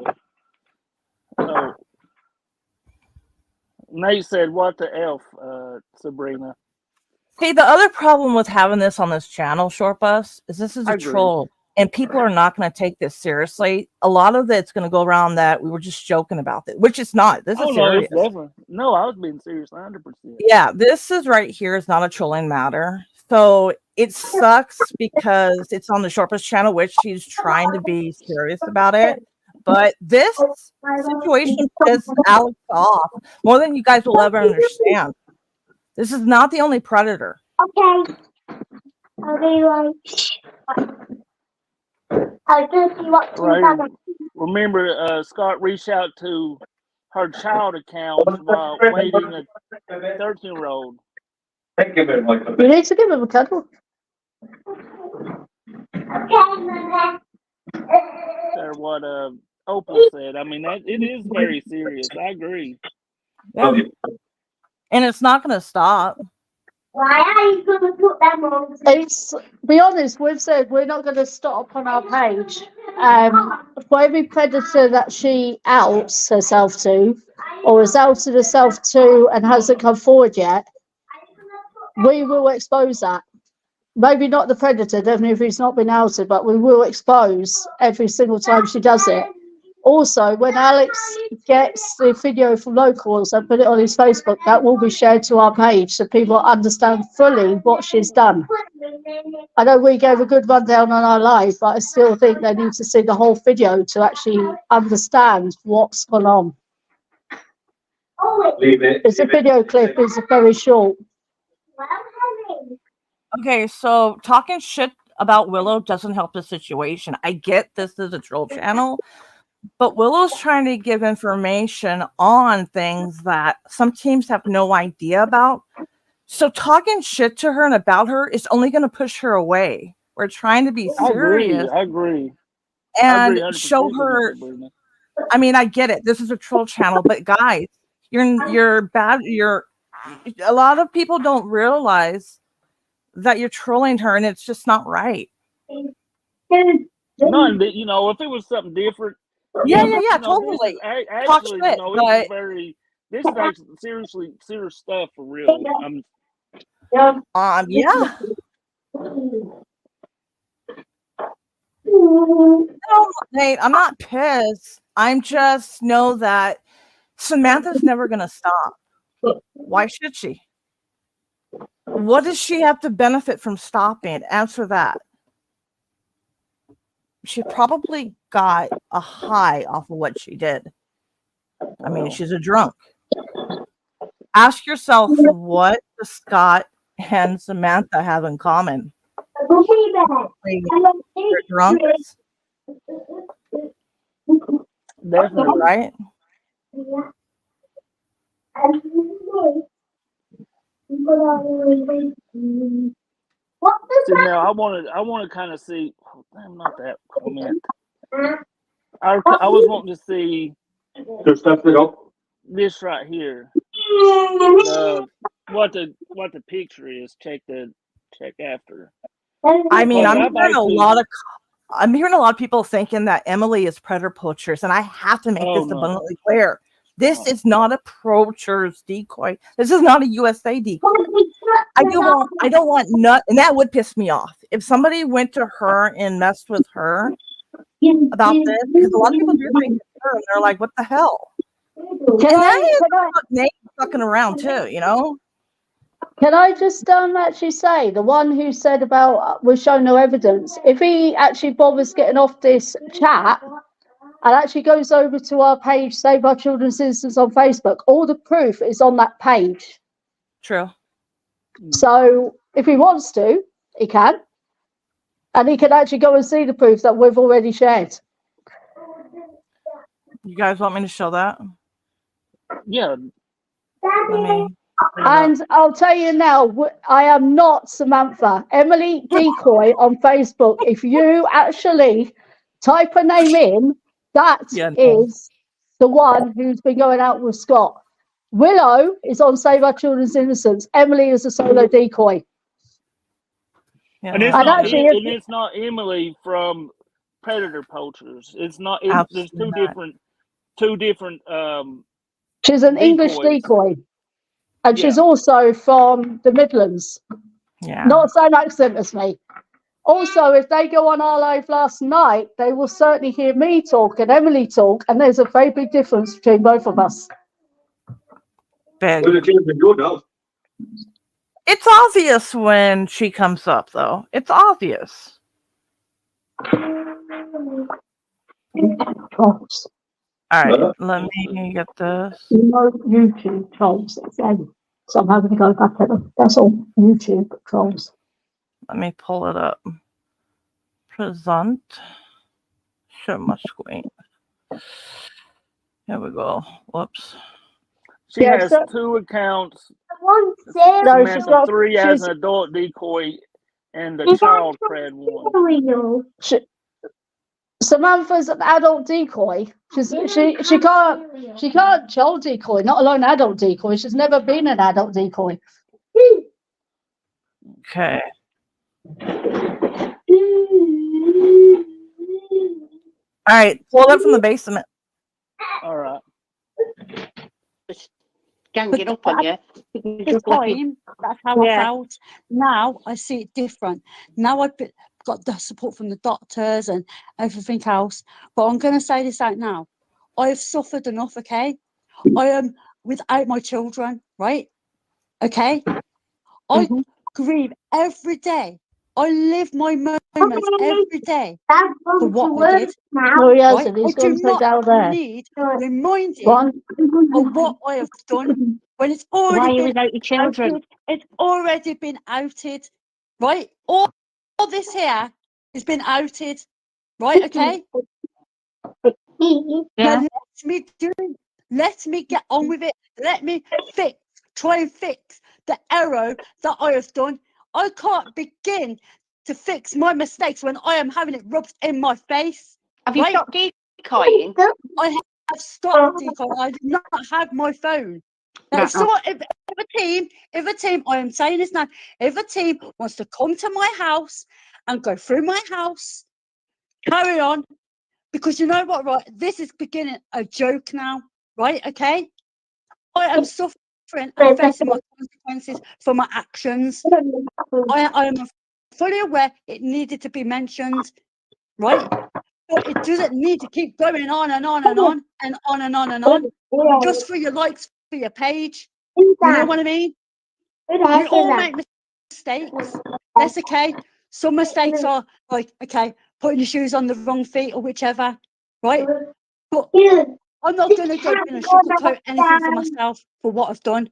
Nate said, "What the elf, Sabrina?" See, the other problem with having this on this channel, Short Bus, is this is I a agree. troll. And people are not going to take this seriously. A lot of it's going to go around that we were just joking about it, which it's not. This is No, serious. it's definitely no. I was being serious, 100%. Yeah, this is right here is not a trolling matter. So it sucks because it's on the Short Bus channel, which she's trying to be serious about it. But this situation pisses Alex off more than you guys will ever understand. This is not the only predator. Okay. I'll be like, I'll just see what Right. Remember, Scott reached out to her child account while waiting a 13-year-old. You need to give him a cuddle. Or what Opal said. I mean, it is very serious. I agree. Yeah. And it's not going to stop. Why are you going to put them on? Be honest, we've said we're not going to stop on our page. For every predator that she outs herself to, or has outed herself to and hasn't come forward yet, we will expose that. Maybe not the predator, definitely if he's not been outed, but we will expose every single time she does it. Also, when Alex gets the video from locals and put it on his Facebook, that will be shared to our page so people understand fully what she's done. I know we gave a good rundown on our live, but I still think they need to see the whole video to actually understand what's gone on. It's a video clip, it's very short. Okay, so talking shit about Willow doesn't help the situation. I get this is a troll channel, but Willow's trying to give information on things that some teams have no idea about. So talking shit to her and about her is only going to push her away. We're trying to be serious. I agree. And 100% show her. I mean, I get it. This is a troll channel, but guys, you're bad. A lot of people don't realize that you're trolling her, and it's just not right. No, you know, if it was something different. Yeah, totally. This is, actually, shit, you know, it's very. This is actually serious stuff for real. yeah. No, Nate, I'm not pissed. I'm just know that Samantha's never gonna stop. Why should she? What does she have to benefit from stopping? Answer that. She probably got a high off of what she did. I mean, she's a drunk. Ask yourself, what does Scott and Samantha have in common? They're drunks. Definitely. Right? See, now I want to kind of see. Oh, damn, not that comment. I was wanting to see this right here. What the picture is. Check after. I mean, Because I'm hearing a lot of people thinking that Emily is predator poachers, and I have to make this abundantly clear. This is not a poacher's decoy. This is not a USA decoy. I don't want nut, and that would piss me off if somebody went to her and messed with her about this, because a lot of people do think it's her, and they're like, "What the hell?" Nate fucking around too, you know. Can I just actually say, the one who said about we've shown no evidence, if he actually bothers getting off this chat and actually goes over to our page, Save Our Children's Citizens on Facebook, all the proof is on that page. True. So if he wants to, he can. And he can actually go and see the proof that we've already shared. You guys want me to show that? Yeah. Let me. And I'll tell you now, I am not Samantha. Emily Decoy on Facebook. If you actually type a name in, that Yeah, no. is the one who's been going out with Scott. Willow is on Save Our Children's Innocence. Emily is a solo decoy. Yeah, And it's And not actually, and it's not Emily from Predator Poachers. It's not. There's absolutely not. two different she's an English decoys. decoy. And she's Yeah. also from the Midlands. Yeah. Not the same accent as me. Also, if they go on our live last night, they will certainly hear me talk and Emily talk, and there's a very big difference between both of us. Big. It's obvious when she comes up, though. It's obvious. Trolls. All right, let me get this. No YouTube trolls. Again. So I'm having to go back at them. That's all YouTube trolls. Let me pull it up. Present. Show my screen. Here we go. Whoops. She Yeah, has so- 2 accounts. No, she's Samantha got 3 as she's an adult decoy, and the child pred one. Samantha's an adult decoy. She can't child decoy, not alone adult decoy. She's never been an adult decoy. Okay. All right, pull it from the basement. All right. Ganging up on you. This time, that's how I felt. Now I see it different. Now I've got the support from the doctors and everything else. But I'm going to say this out now. I have suffered enough, okay? I am without my children, right? Okay? I grieve every day. I live my moments every day for what I did. No, he hasn't. Right? He's I going do to take down not there. need reminding One. of what I have done when it's Why are already you been without your children? outed. It's already been outed, right? All this here has been outed, right? Okay. Now let me get on with it. Let me try and fix the error that I have done. I can't begin to fix my mistakes when I am having it rubbed in my face. Have you stopped decoying? I have stopped decoying. I do not have my phone. Now, if a team, I am saying this now, if a team wants to come to my house and go through my house, carry on, because you know what, right? This is beginning a joke now, right? Okay, I am suffering and facing my consequences for my actions. I am fully aware it needed to be mentioned, right? But it doesn't need to keep going on and on and on and on and on and on, just for your likes for your page. You know what I mean? We all make mistakes. That's okay. Some mistakes are like, okay, putting your shoes on the wrong feet or whichever, right? But I'm not going to go in and sugarcoat anything for myself for what I've done,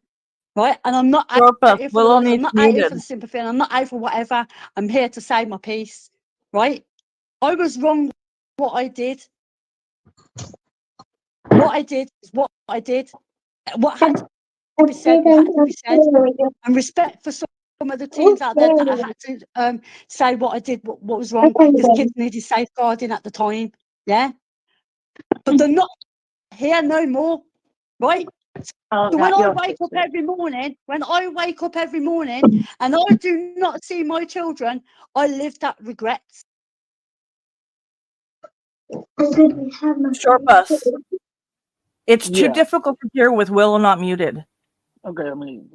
right? And I'm not out here for the likes, I'm not out here for the sympathy, and I'm not out for whatever. I'm here to say my piece, right? I was wrong what I did. What I did is what I did. What had to be said, had to be said. And respect for some of the teams out there that I had to say what I did, what was wrong, because kids needed safeguarding at the time. Yeah. But they're not here no more. Right? So when I wake up every morning, and I do not see my children, I live that regret. Short bus. It's too difficult to hear with Willow not muted. Okay, I mean.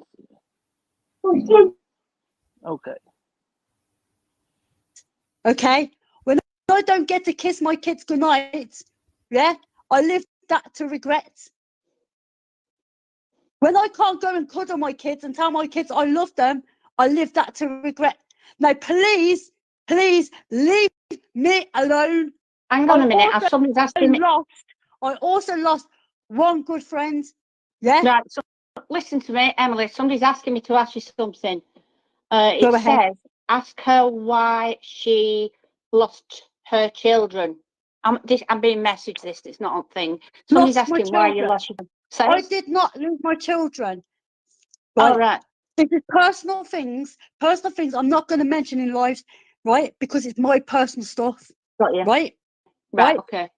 Okay. Okay. When I don't get to kiss my kids goodnight, yeah, I live that to regret. When I can't go and cuddle my kids and tell my kids I love them, I live that to regret. Now, please leave me alone. Hang on a minute. Somebody's asking me. I also lost one good friend. Yeah. Right. So listen to me, Emily. Somebody's asking me to ask you something. It says, ask her why she lost her children. I'm being messaged this. It's not a thing. Somebody's asking why you lost. Says? did not lose my children. All right. This is personal things I'm not going to mention in live, right? Because it's my personal stuff, Got you. right? Right. Okay.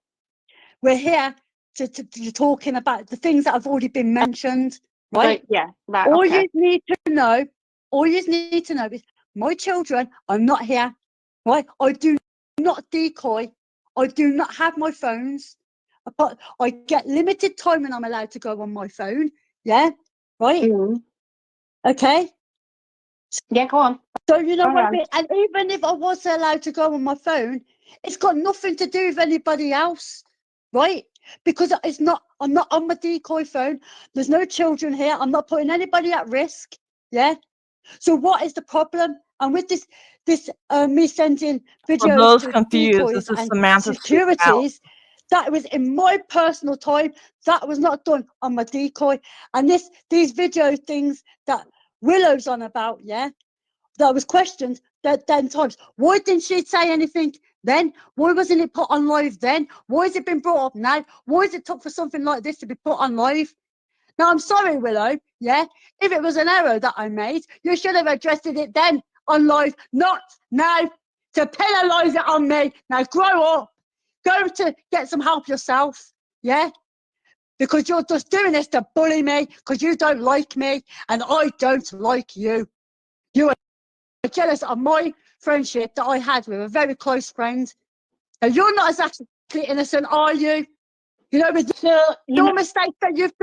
We're here to talking about the things that have already been mentioned, right? Yeah. Right. All Okay. you need to know is my children are not here, right? I do not decoy. I do not have my phones. But I get limited time when I'm allowed to go on my phone. Yeah, right. Okay. Yeah. Go on. So you know Go what I on. mean. And even if I was allowed to go on my phone, it's got nothing to do with anybody else, right? Because I'm not on my decoy phone. There's no children here. I'm not putting anybody at risk. Yeah. So what is the problem? And with this me sending For videos those to confused, decoys this is and Samantha speaking out. securities, that was in my personal time. That was not done on my decoy. And these video things that Willow's on about, yeah, that was questioned that 10 times. Why didn't she say anything then? Why wasn't it put on live then? Why has it been brought up now? Why is it took for something like this to be put on live? Now, I'm sorry, Willow, yeah? If it was an error that I made, you should have addressed it then on live, not now to penalise it on me. Now, grow up. Go to get some help yourself, yeah? Because you're just doing this to bully me because you don't like me and I don't like you. You are jealous of my friendship that I had with a very close friend. And you're not exactly innocent, are you? You know, with your mistakes that you've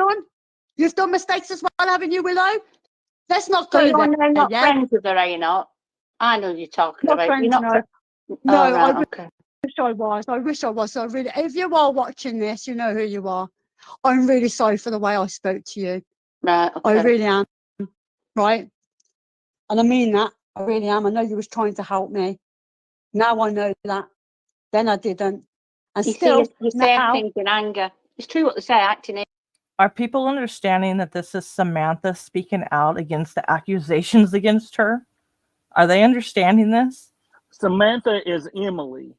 done mistakes as well, haven't you, Willow? Let's not So go you're there. not Yeah? friends with her, are you not? I know you're talking Not about. friends, You're not. no. No, No, right, I okay. wish I was. I wish I was. So really, if you are watching this, you know who you are. I'm really sorry for the way I spoke to you. Right, okay. I really am. Right? And I mean that. I really am. I know you was trying to help me. Now I know that. Then I didn't. And You still, see, you say now, things in anger. It's true what they say, acting in. Are people understanding that this is Samantha speaking out against the accusations against her? Are they understanding this? Samantha is Emily,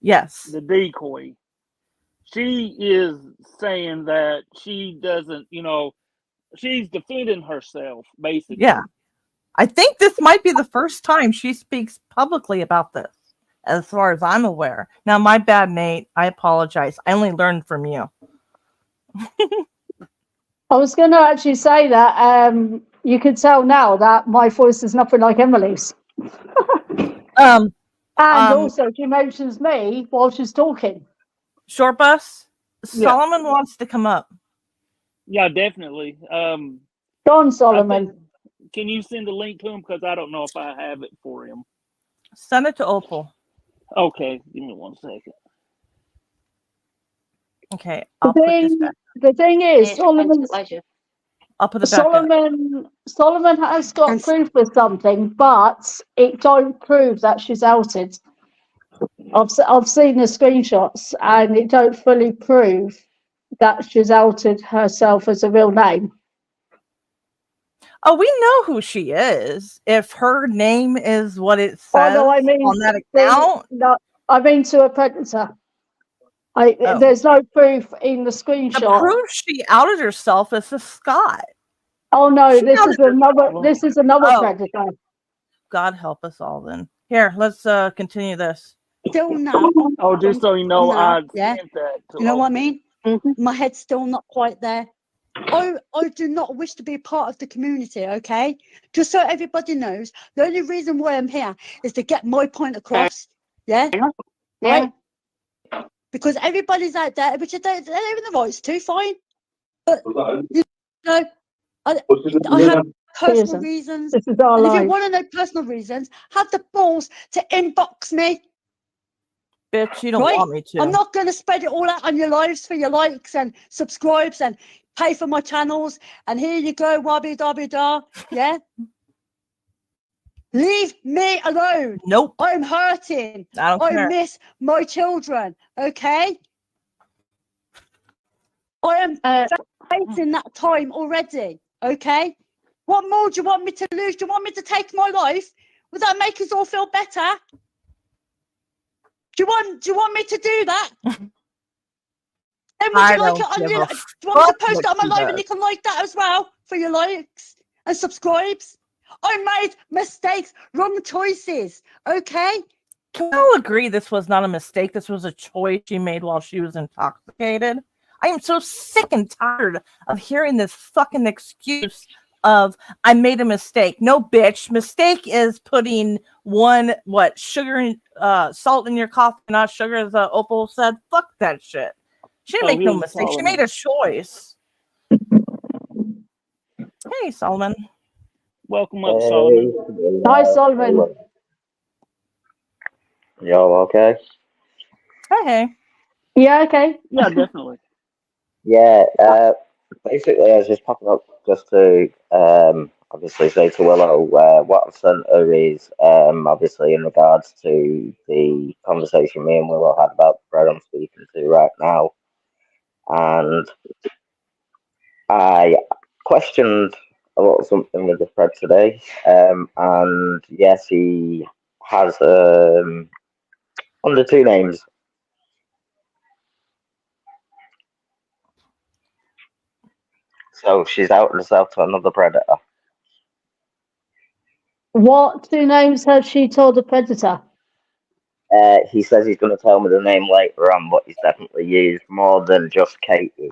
Yes. the decoy. She is saying that she doesn't, she's defending herself, basically. Yeah. I think this might be the first time she speaks publicly about this, as far as I'm aware. Now, my bad, Nate. I apologize. I only learned from you. I was going to actually say that you could tell now that my voice is nothing like Emily's. And also, she mentions me while she's talking. Short Bus, Yeah. Solomon wants to come up. Yeah, definitely. Don Solomon. Can you send a link to him? Because I don't know if I have it for him. Send it to Opal. Okay, give me 1 second. Okay, I'll put this back. The thing is, Solomon I'll put it back up. Solomon has got proof of something, but it don't prove that she's outed. I've seen the screenshots, and it don't fully prove that she's outed herself as a real name. Oh, we know who she is. If her name is what it says on that account. No, I mean to a predator. There's no proof in the screenshot. The proof she outed herself is to Scott. Oh no, this is another predator. God help us all then. Here, let's continue this. Still now. Oh, just so you know, I sent that to you know what I mean? My head's still not quite there. I do not wish to be part of the community, okay? Just so everybody knows, the only reason why I'm here is to get my point across. Yeah? Right? Because everybody's out there, which they're in the rights too, fine. But, you know, I have personal reasons. And if you want to know personal reasons, have the balls to inbox me. Bitch, you don't want me to. I'm not going to spread it all out on your lives for your likes and subscribes and pay for my channels. And here you go, wabby dabby da. Yeah? Leave me alone. Nope. I'm hurting. I don't care. miss my children. Okay? I am facing that time already. Okay? What more do you want me to lose? Do you want me to take my life? Would that make us all feel better? Do you want me to do that? And would I you like don't it on give your? a Do you want me fuck to post what it on my she live does. and you can like that as well for your likes and subscribes? I made mistakes, wrong choices. Okay. Can we all agree this was not a mistake? This was a choice she made while she was intoxicated. I am so sick and tired of hearing this fucking excuse of I made a mistake. No, bitch. Mistake is putting sugar and salt in your coffee, not sugar, as Opal said. Fuck that shit. She didn't make no here's mistake. She Solomon. made a choice. Hey, Solomon. Welcome up, Solomon. Hi, Solomon. Y'all okay? Hey. Yeah, okay. Yeah, definitely. Yeah, basically I was just popping up just to obviously say to Willow what I've sent her is obviously in regards to the conversation me and Willow had about the bread I'm speaking to right now. And I questioned a lot of something with the thread today. And yes, he has under two names. So she's out herself to another predator. What two names has she told the predator? He says he's going to tell me the name later on, but he's definitely used more than just Katie.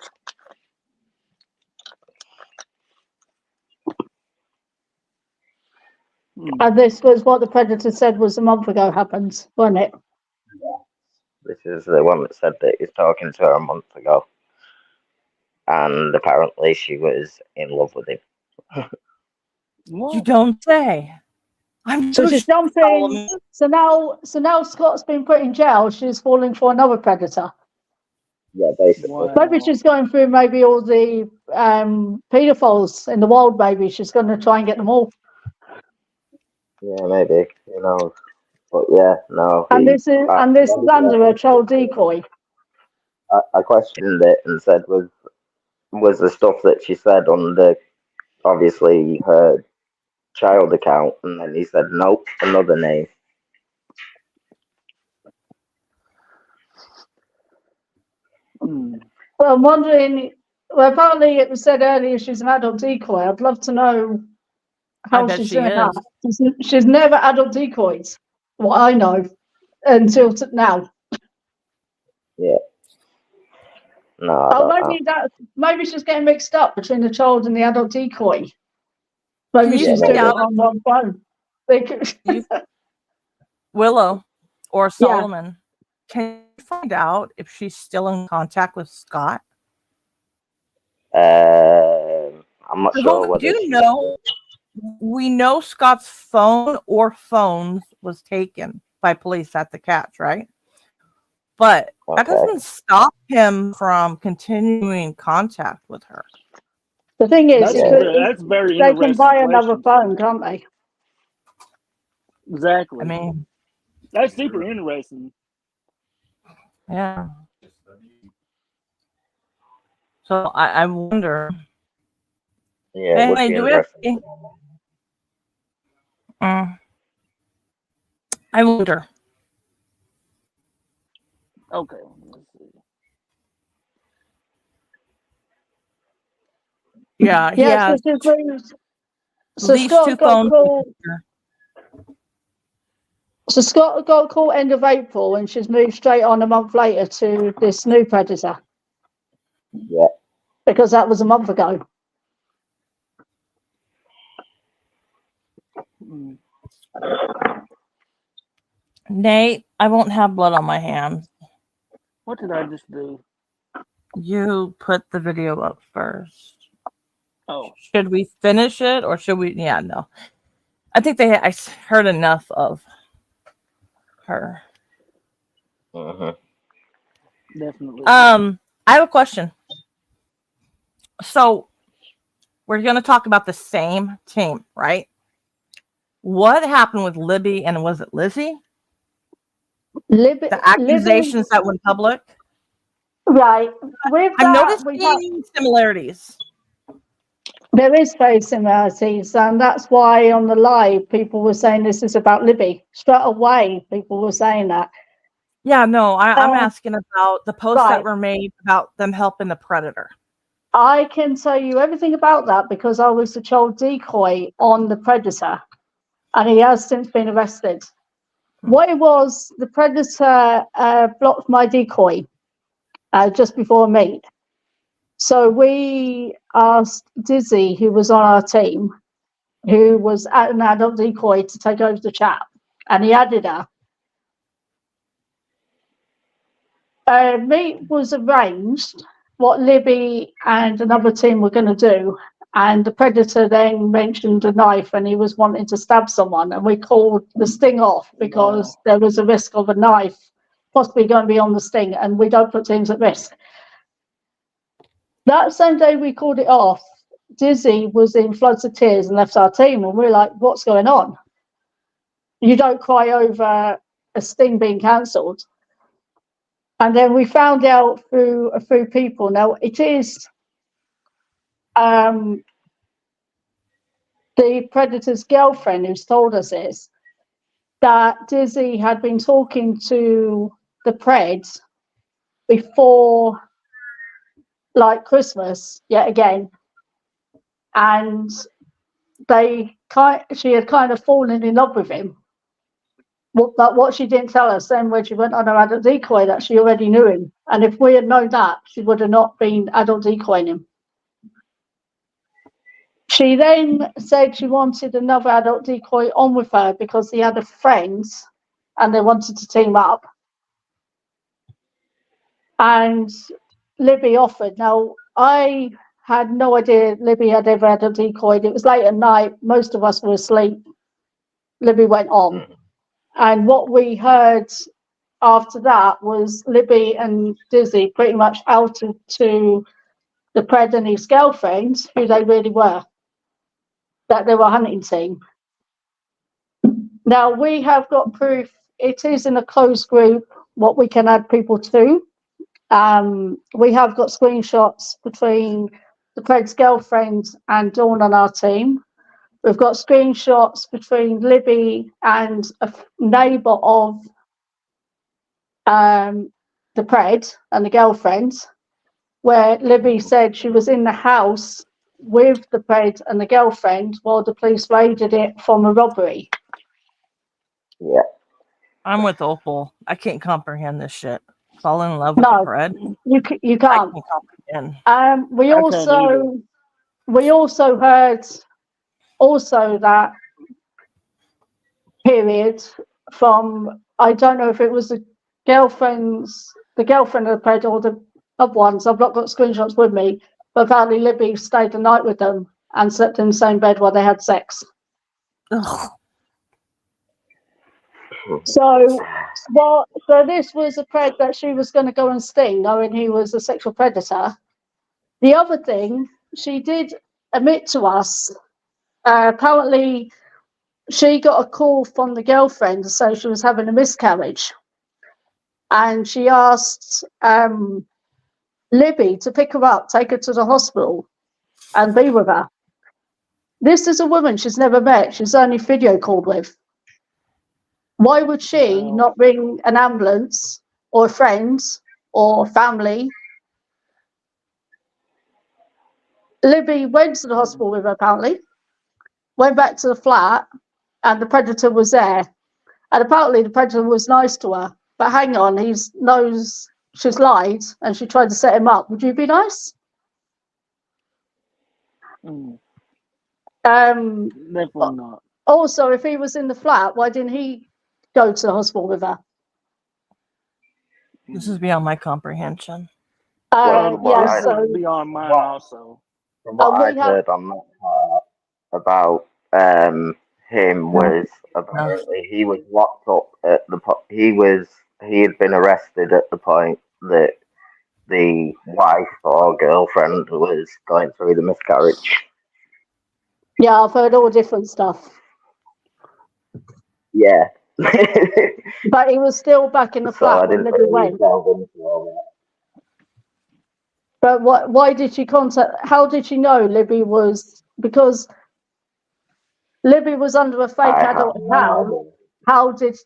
And this was what the predator said was a month ago happened, wasn't it? This is the one that said that he's talking to her a month ago. And apparently she was in love with him. You don't say. I'm So so she's jumping. So now Scott's been put in jail. She's falling for another predator. Yeah, basically. Wow. Maybe she's going through maybe all the paedophiles in the world. Maybe she's going to try and get them all. Yeah, maybe. Who knows? But yeah, no. And this is under a child decoy. I questioned it and said was the stuff that she said on the obviously her child account, and then he said nope, another name. Well, I'm wondering. Well, apparently it was said earlier she's an adult decoy. I'd love to know how she's doing that. She's never adult decoyed, what I know, until now. Yeah. No, I don't know. Maybe she's getting mixed up between the child and the adult decoy. Maybe she's doing it on one phone. Willow or Solomon, can you find out if she's still in contact with Scott? I'm not sure what we know Scott's phone or phones was taken by police at the catch, right? But that doesn't stop him from continuing contact with her. The thing is, that's very they interesting. can buy another phone, can't they? Exactly. I mean, that's super interesting. Yeah. So I wonder. Yeah, it would be interesting. I wonder. Okay. Let's see. Yeah, he has so Scott got caught. So Scott got caught end of April, and she's moved straight on a month later to this new predator. Yeah. Because that was a month ago. Nate, I won't have blood on my hands. What did I just do? You put the video up first. Oh. Should we finish it or should we? Yeah, no. I think I heard enough of her. Definitely. I have a question. So we're going to talk about the same team, right? What happened with Libby and was it Lizzie? The accusations that went public? Right. I'm noticing similarities. There is very similarities, and that's why on the live people were saying this is about Libby. Straight away, people were saying that. Yeah, no, I'm asking about the posts right. that were made about them helping the predator. I can tell you everything about that because I was the child decoy on the predator, and he has since been arrested. What it was, the predator blocked my decoy just before a meet. So we asked Dizzy, who was on our team, who was an adult decoy, to take over the chat, and he added her. Meet was arranged, what Libby and another team were going to do, and the predator then mentioned a knife and he was wanting to stab someone, and we called the sting off because there was a risk of a knife possibly going to be on the sting, and we don't put teams at risk. That same day we called it off, Dizzy was in floods of tears and left our team, and we're like, what's going on? You don't cry over a sting being cancelled. And then we found out through a few people. Now, it is the predator's girlfriend who's told us this, that Dizzy had been talking to the Preds before, like, Christmas, yet again. And she had kind of fallen in love with him. But what she didn't tell us then, when she went on her adult decoy, that she already knew him. And if we had known that, she would have not been adult decoying him. She then said she wanted another adult decoy on with her because he had a friend and they wanted to team up. And Libby offered. Now, I had no idea Libby had ever adult decoyed. It was late at night. Most of us were asleep. Libby went on. And what we heard after that was Libby and Dizzy pretty much outed to the Pred and his girlfriend who they really were, that they were a hunting team. Now, we have got proof. It is in a closed group what we can add people to. We have got screenshots between the Pred's girlfriend and Dawn on our team. We've got screenshots between Libby and a neighbour of the Pred and the girlfriend, where Libby said she was in the house with the Pred and the girlfriend while the police raided it from a robbery. Yeah. I'm with Opal. I can't comprehend this shit. Fall in love with the Pred. You can't. I can't comprehend. We also heard that period from, I don't know if it was the girlfriend of the Pred or the other ones. I've not got screenshots with me, but apparently Libby stayed the night with them and slept in the same bed while they had sex. Ugh. So this was a Pred that she was going to go and sting, knowing he was a sexual predator. The other thing, she did admit to us, apparently she got a call from the girlfriend to say she was having a miscarriage. And she asked Libby to pick her up, take her to the hospital and be with her. This is a woman she's never met. She's only video called with. Why would she not ring an ambulance or a friend or family? Libby went to the hospital with her, apparently, went back to the flat, and the predator was there. And apparently the predator was nice to her. But hang on, he knows she's lied and she tried to set him up. Would you be nice? Definitely not. Also, if he was in the flat, why didn't he go to the hospital with her? This is beyond my comprehension. Yeah, so beyond mine also. From what I've heard on that part about him was apparently he was locked up at the he had been arrested at the point that the wife or girlfriend was going through the miscarriage. Yeah, I've heard all different stuff. Yeah. But he was still back in the flat when Libby went. But why did she contact? How did she know Libby was? Because Libby was under a fake adult account. How did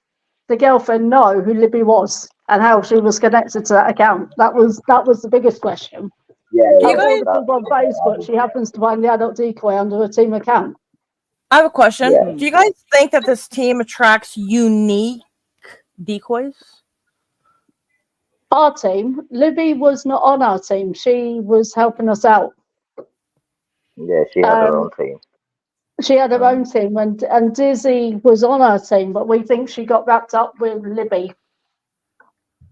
the girlfriend know who Libby was? and how she was connected to that account. That was the biggest question. Yeah, Do you Out of all guys? the people on Facebook, she happens to find the adult decoy under a team account. I have a question. Yeah. Do you guys think that this team attracts unique decoys? Our team, Libby was not on our team. She was helping us out. Yeah, she had her own team. She had her own team, and Dizzy was on our team, but we think she got wrapped up with Libby.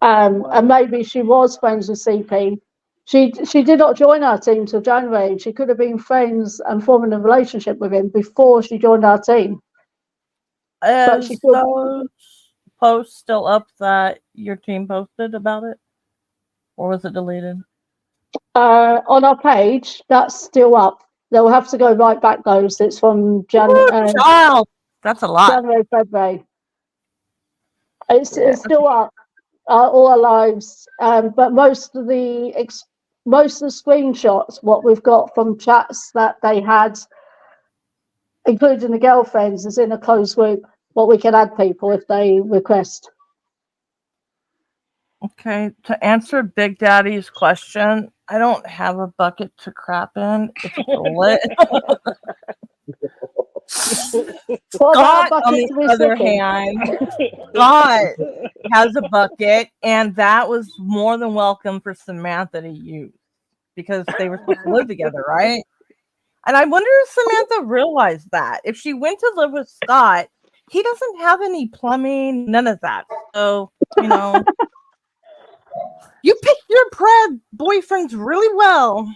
And maybe she was friends with CP. She did not join our team till January. She could have been friends and forming a relationship with him before she joined our team. But she Is could, those posts still up that your team posted about it? Or was it deleted? on our page, that's still up. They'll have to go right back those. It's from Child, that's a lot. January, February. It's still up. All our lives, but most of the screenshots, what we've got from chats that they had, including the girlfriends, is in a closed group. What we can add people if they request. Okay, to answer Big Daddy's question, I don't have a bucket to crap in. It's lit. Scott, on the other hand, Scott has a bucket, and that was more than welcome for Samantha to use because they were supposed to live together, right? And I wonder if Samantha realized that. If she went to live with Scott, he doesn't have any plumbing, none of that. So, you know, you picked your boyfriends really well.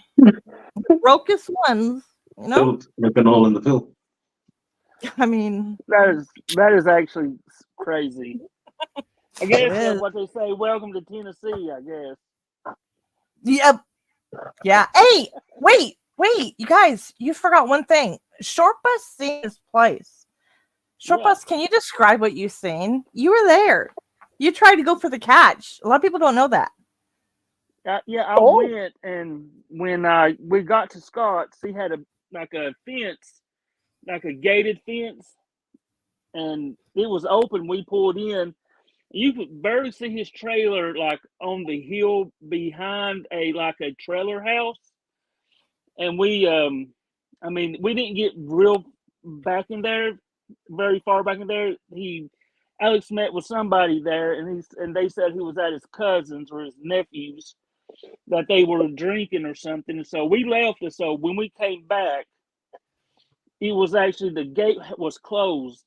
Brokest ones, you know? Looking all in the film. I mean, that is actually crazy. I guess what they say, welcome to Tennessee, I guess. Yep. Yeah. Hey, wait, you guys, you forgot one thing. Short Bus seen his place. Short Bus, can you describe what you've seen? You were there. You tried to go for the catch. A lot of people don't know that. I went, and when we got to Scott's, he had a fence, like a gated fence, and it was open. We pulled in. You could barely see his trailer, like on the hill behind a trailer house. And we, we didn't get real back in there, very far back in there. Alex met with somebody there, and they said he was at his cousin's or his nephew's, that they were drinking or something. And so we left. And so when we came back, it was actually, the gate was closed.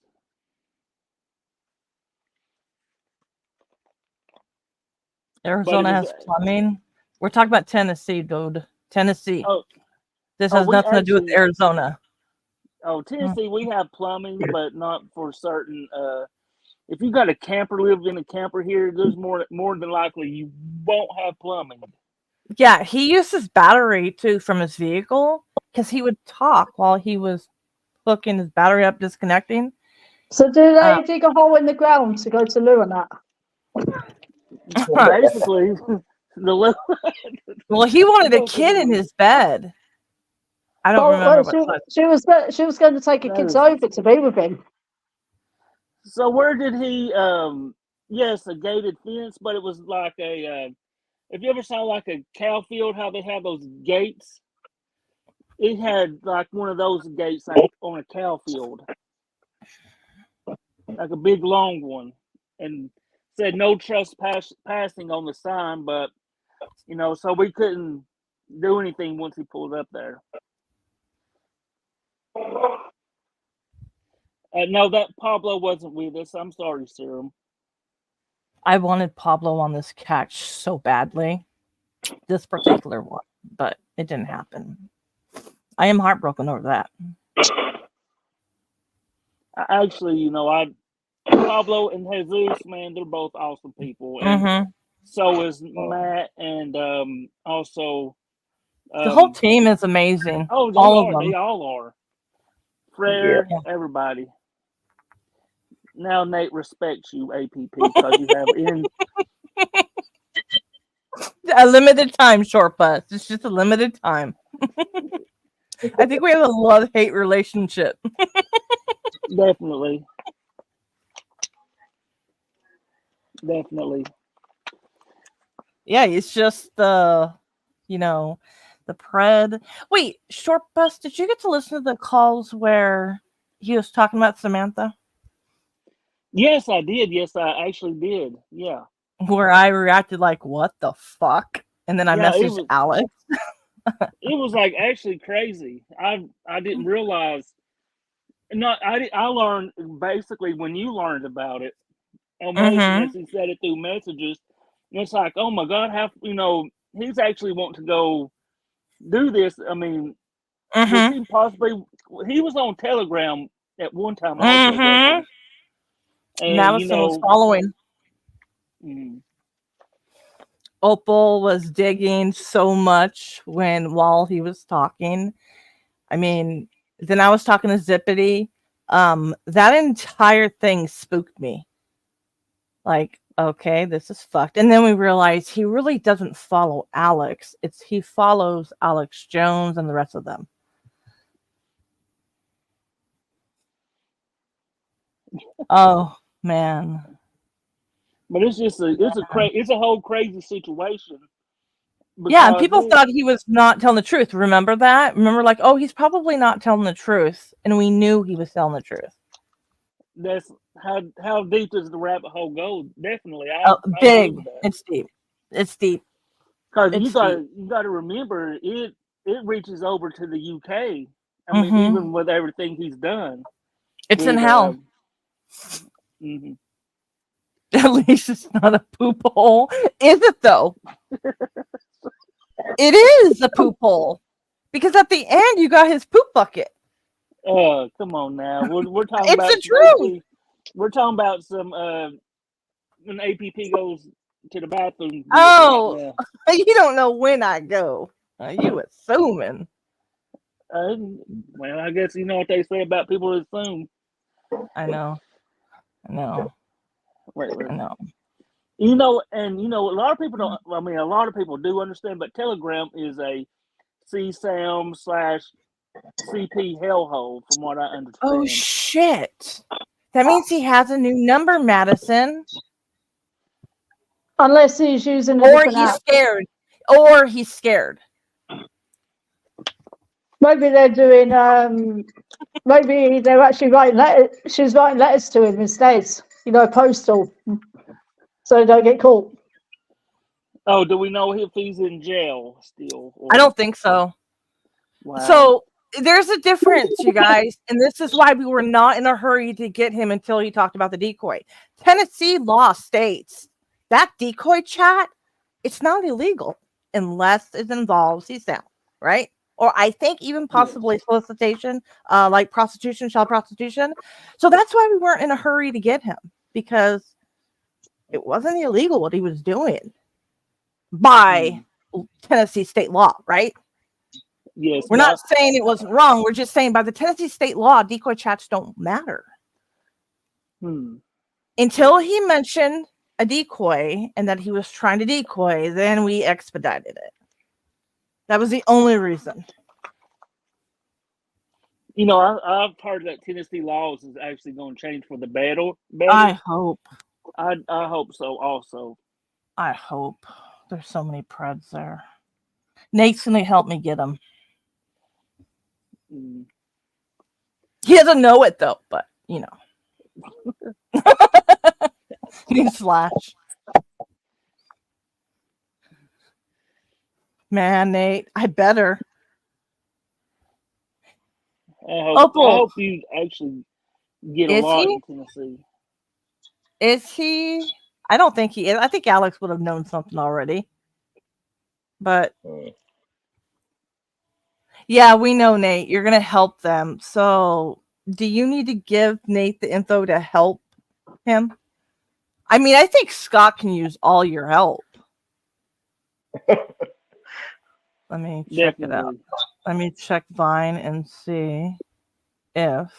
Arizona has plumbing. We're talking about Tennessee, dude. Tennessee. Oh, this has nothing to do with Arizona. Oh, Tennessee, we have plumbing, but not for certain. If you got a camper, live in a camper here, there's more than likely you won't have plumbing. Yeah, he used his battery too from his vehicle because he would talk while he was hooking his battery up, disconnecting. So do they dig a hole in the ground to go to loo on that? Basically, well, he wanted a kid in his bed. I don't remember. She was going to take her kids over to be with him. So where did he? Yes, a gated fence, but it was like a. If you ever saw like a cow field, how they have those gates, it had like one of those gates like on a cow field, like a big long one, and said no trespassing on the sign, but so we couldn't do anything once he pulled up there. No, that Pablo wasn't with us. I'm sorry, Serum. I wanted Pablo on this catch so badly, this particular one, but it didn't happen. I am heartbroken over that. Actually, Pablo and Jesus, man, they're both awesome people, and so is Matt, and also the whole team is amazing. Oh, all of them. They all are. Frere, everybody. Now Nate respects you, APP, because you have a limited time, Short Bus. It's just a limited time. I think we have a love-hate relationship. Definitely. Yeah, it's just the, the pred. Wait, Short Bus, did you get to listen to the calls where he was talking about Samantha? Yes, I did. Yes, I actually did. Yeah. Where I reacted like, what the fuck? And then I Yeah, messaged Alex. it was like actually crazy. I didn't realize. Not I learned basically when you learned about it on Mm-hmm. he said it through messages. And it's like, oh my God, how he's actually wanting to go do this. I mean, was Mm-hmm. he possibly he was on Telegram at one time also, Mm-hmm. wasn't he? And Madison was following. Mm, Opal was digging so much while he was talking. I mean, then I was talking to Zippity. That entire thing spooked me. Like, okay, this is fucked. And then we realized he really doesn't follow Alex. He follows Alex Jones and the rest of them. Oh man. but it's just it's a whole crazy situation. Yeah, and people thought he was not telling the truth. Remember that? Remember, like, oh, he's probably not telling the truth, and we knew he was telling the truth. That's how deep does the rabbit hole go? Definitely, Big. agree with that. It's deep. It's deep. Because you got to remember it reaches over to the UK. I mean, even with everything he's done, it's in hell. Mm-hmm. At least it's not a poop hole, is it? Though it is a poop hole because at the end you got his poop bucket. Come on now, we're talking it's about the truth. We're talking about some when APP goes to the bathroom. Oh, you don't know when I go. You assuming? Well, I guess you know what they say about people who assume. I know. Right. I know. A lot of people don't. I mean, a lot of people do understand, but Telegram is a CSAM / CP hellhole, from what I understand. Oh shit! That means he has a new number, Madison. Unless he's using scared. Or he's scared. Maybe they're doing. Maybe they're actually writing letters. She's writing letters to him instead. Postal, so they don't get caught. Oh, do we know if he's in jail still? I don't think so. Wow. So there's a difference, you guys, and this is why we were not in a hurry to get him until he talked about the decoy. Tennessee law states that decoy chat, it's not illegal unless it involves CSAM, right? Or I think even possibly solicitation, like prostitution, child prostitution. So that's why we weren't in a hurry to get him, because it wasn't illegal what he was doing by Tennessee state law, right? Yes. We're not saying it wasn't wrong. We're just saying by the Tennessee state law, decoy chats don't matter. Until he mentioned a decoy and that he was trying to decoy, then we expedited it. That was the only reason. I've heard that Tennessee laws is actually going to change for the better. I hope. I hope so also. I hope. There's so many preds there. Nate's going to help me get them. He doesn't know it though, but Newsflash. Man, Nate, I better. I hope you actually get a lot in Tennessee. Is he? I don't think he is. I think Alex would have known something already. But yeah, we know, Nate. You're going to help them. So do you need to give Nate the info to help him? I mean, I think Scott can use all your help. Let me check it out. Let me check Vine and see if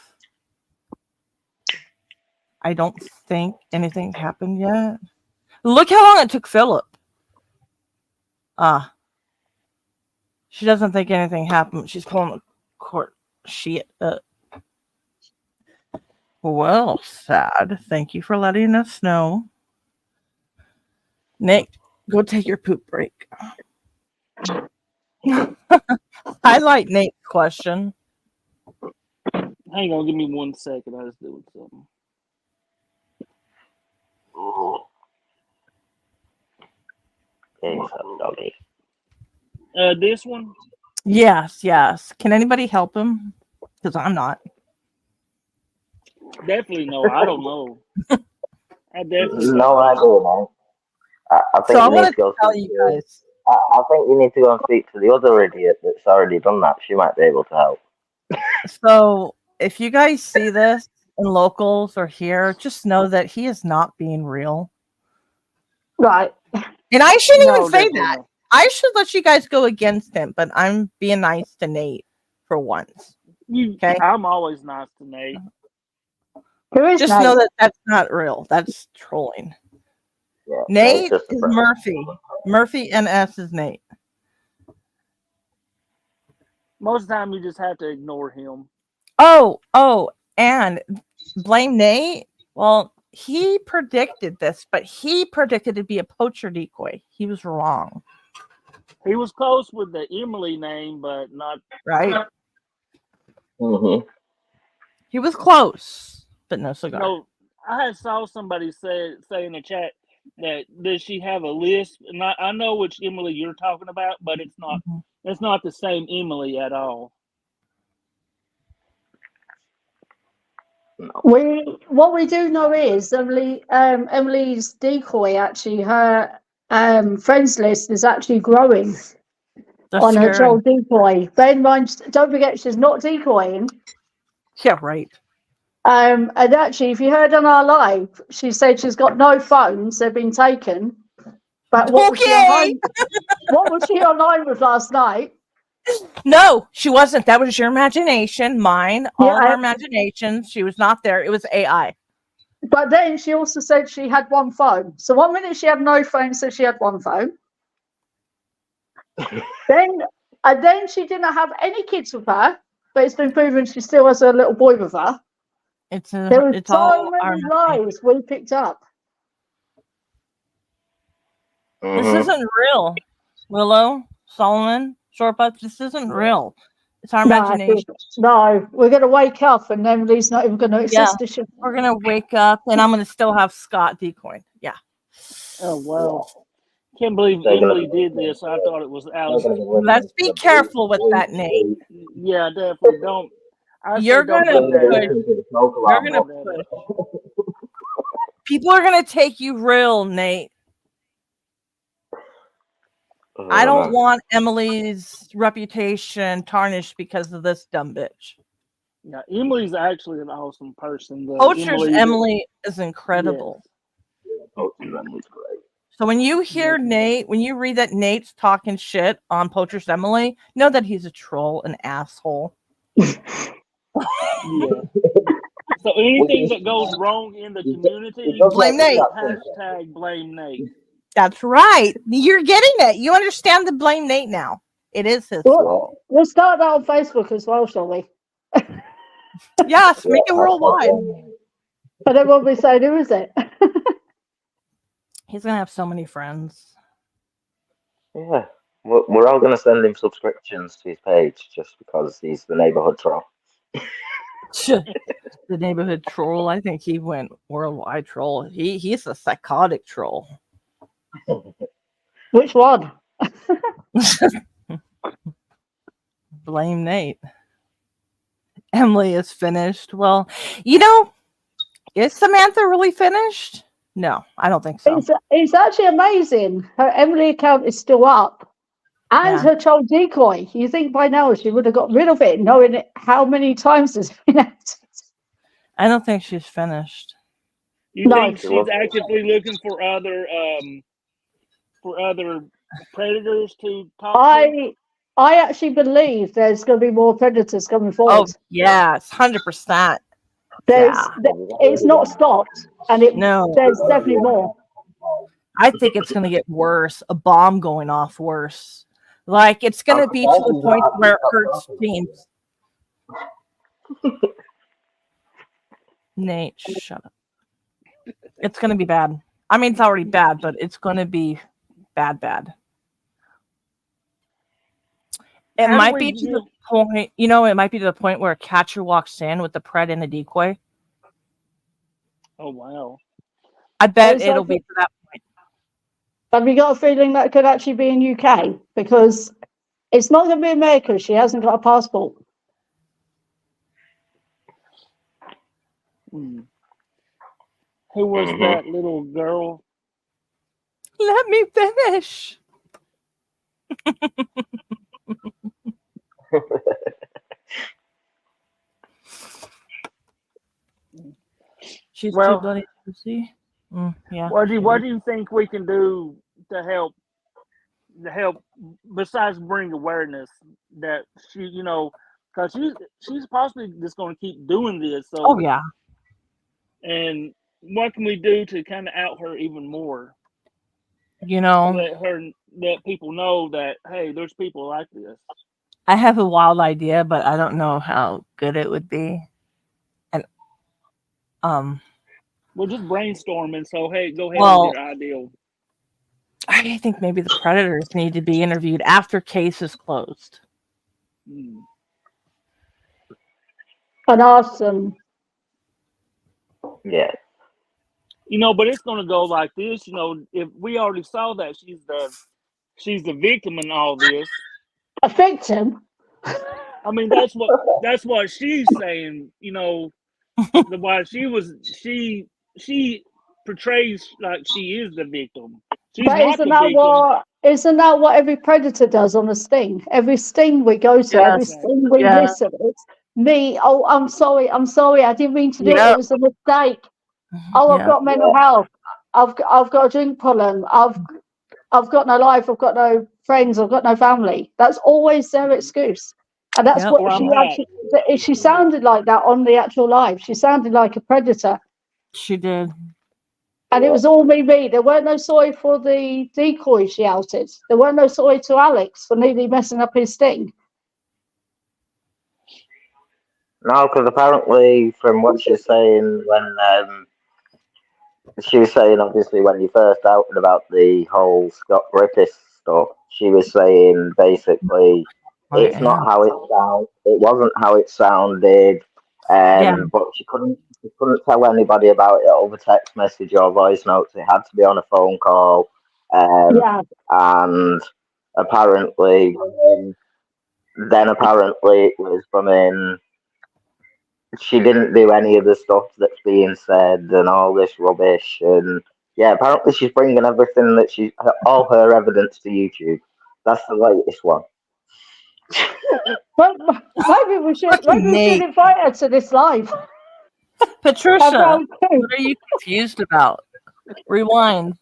I don't think anything happened yet. Look how long it took Philip. She doesn't think anything happened. She's pulling the court sheet up. Well, sad. Thank you for letting us know. Nick, Go take your poop break. Highlight Nate's question. Hang on, give me 1 second. I was doing something. Doggy. This one? Yes. Can anybody help him? Because I'm not. Definitely no. I don't know. I definitely don't No know. idea, man. I think So I you need want to to go tell speak you to. guys. I think you need to go and speak to the other idiot that's already done that. She might be able to help. So if you guys see this in locals or here, just know that he is not being real. Right. And I shouldn't No, even say definitely that. no. I should let you guys go against him, but I'm being nice to Nate for once. Okay. I'm always nice to Nate. Who is Just Nate? know that that's not real. That's trolling. Yeah, Nate just is Murphy. Murphy NS is Nate. Most of the time, you just have to ignore him. Oh, and blame Nate. Well, he predicted this, but he predicted to be a poacher decoy. He was wrong. He was close with the Emily name, but not right. Mm-hmm. He was close, but no cigar. No, I had saw somebody say in the chat that does she have a list? And I know which Emily you're talking about, but it's not. Mhm. It's not the same Emily at all. What we do know is Emily's decoy, actually, her friends list is actually growing. That's on her scary. troll decoy. Bear in mind, don't forget she's not decoying. Yeah, right. And actually, if you heard on our live, she said she's got no phones; they've been taken. But what was she online? What was she online with last night? No, she wasn't. That was your imagination, mine, all of Yeah, our imaginations. She was not there. It was AI. But then she also said she had one phone. So 1 minute she had no phone, so she had one phone. then she didn't have any kids with her, but it's been proven she still has a little boy with her. There were It's so all many lies we picked up. This isn't real. Willow, Solomon, Shortbutt, this isn't real. It's our imagination. No, we're going to wake up and Emily's not even going to exist. Yeah, we're going to wake up and I'm going to still have Scott decoying. Yeah. Oh, wow. Can't believe Emily did this. I thought it was Alice. Let's be careful with that, Nate. Yeah, definitely. Don't. You're going to push. People are going to take you real, Nate. I don't want Emily's reputation tarnished because of this dumb bitch. Yeah, Emily's actually an awesome person. Poacher's Emily is incredible. Yes. Emily's great. So when you hear Nate, when you read that Nate's talking shit on Poacher's Emily, know that he's a troll, an asshole. Yeah. So anything that goes wrong in the community, blame Nate. Hashtag blame Nate. That's right. You're getting it. You understand the blame Nate now. It is his fault. We'll start that on Facebook as well, shall we? Yes, make it worldwide. And then we'll be saying, who is it? He's going to have so many friends. Yeah. We're all going to send him subscriptions to his page just because he's the neighborhood troll. The neighborhood troll. I think he went worldwide troll. He's a psychotic troll. Which one? Blame Nate. Emily is finished. Well, is Samantha really finished? No, I don't think so. It's actually amazing. Her Emily account is still up. And her troll decoy. You think by now she would have got rid of it, knowing how many times it's been active. I don't think she's finished. You think she's actively looking for other predators to talk to? I actually believe there's going to be more predators coming forward. Oh, yes, 100%. It's not stopped, and there's definitely more. I think it's going to get worse. A bomb going off worse. Like, it's going to be to the point where it hurts teams. Nate, shut up. It's going to be bad. I mean, it's already bad, but it's going to be bad. It How do might we be to the get? point, it might be to the point where a catcher walks in with the pred and the decoy. Oh wow. I bet Is it'll that, be to that point. have you got a feeling that could actually be in UK? Because it's not going to be America. She hasn't got a passport. Hmm. Who was that little girl? Let me finish. She's too Well, bloody juicy. Yeah. what she do is. you think we can do to help besides bring awareness that because she's possibly just going to keep doing this. Oh So, yeah. and what can we do to kind of out her even more? You know, Let people know that hey, there's people like this. I have a wild idea, but I don't know how good it would be. And We're just brainstorming. So hey, go ahead with well, your ideal. I think maybe the predators need to be interviewed after case is closed. Hmm. And ask them. Yeah. But it's going to go like this. If we already saw that she's the victim in all this. A victim? I mean, that's what she's saying. Why she portrays like she is the victim. She's But not the victim. isn't that what every predator does on a sting? Every sting we go to, every Yes. sting we Yeah. listen, it's me. Oh, I'm sorry, I didn't mean to do it. Yep. It was a mistake. Oh, I've Yeah. got mental health. I've got a drink problem. I've got no life. I've got no friends. I've got no family. That's always their excuse. And that's Yep. what Or I'm she hacked. actually, she sounded like that on the actual live. She sounded like a predator. She did. And it was all me. There weren't no sorry for the decoy she outed. There weren't no sorry to Alex for nearly messing up his sting. No, because apparently, from what she's saying, when she was saying, obviously, when you first outed about the whole Scott Griffiths stuff, she was saying basically, I it's not am. how it sounds. It wasn't how it sounded, Yeah. but she couldn't tell anybody about it over text message or voice notes. It had to be on a phone call, Yeah. and apparently, then apparently it was from in. She didn't do any of the stuff that's being said and all this rubbish. And yeah, apparently she's bringing everything all her evidence to YouTube. That's the latest one. Well, maybe we should Fucking Nate. invite her to this live. Patricia, what are you confused about? Rewind.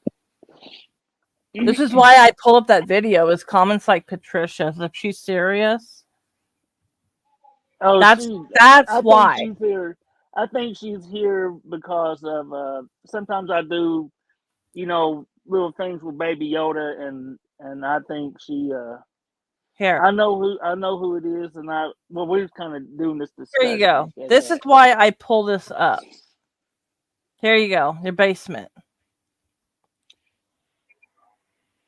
This is why I pull up that video. Is comments like Patricia. If she's serious, Oh, that's I think why. she's here. I think she's here because of sometimes I do, little things with Baby Yoda, and I think she. Here. I know who it is, and we're kind of doing this discussion. Here you go. This is why I pull this up. Here you go. Your basement.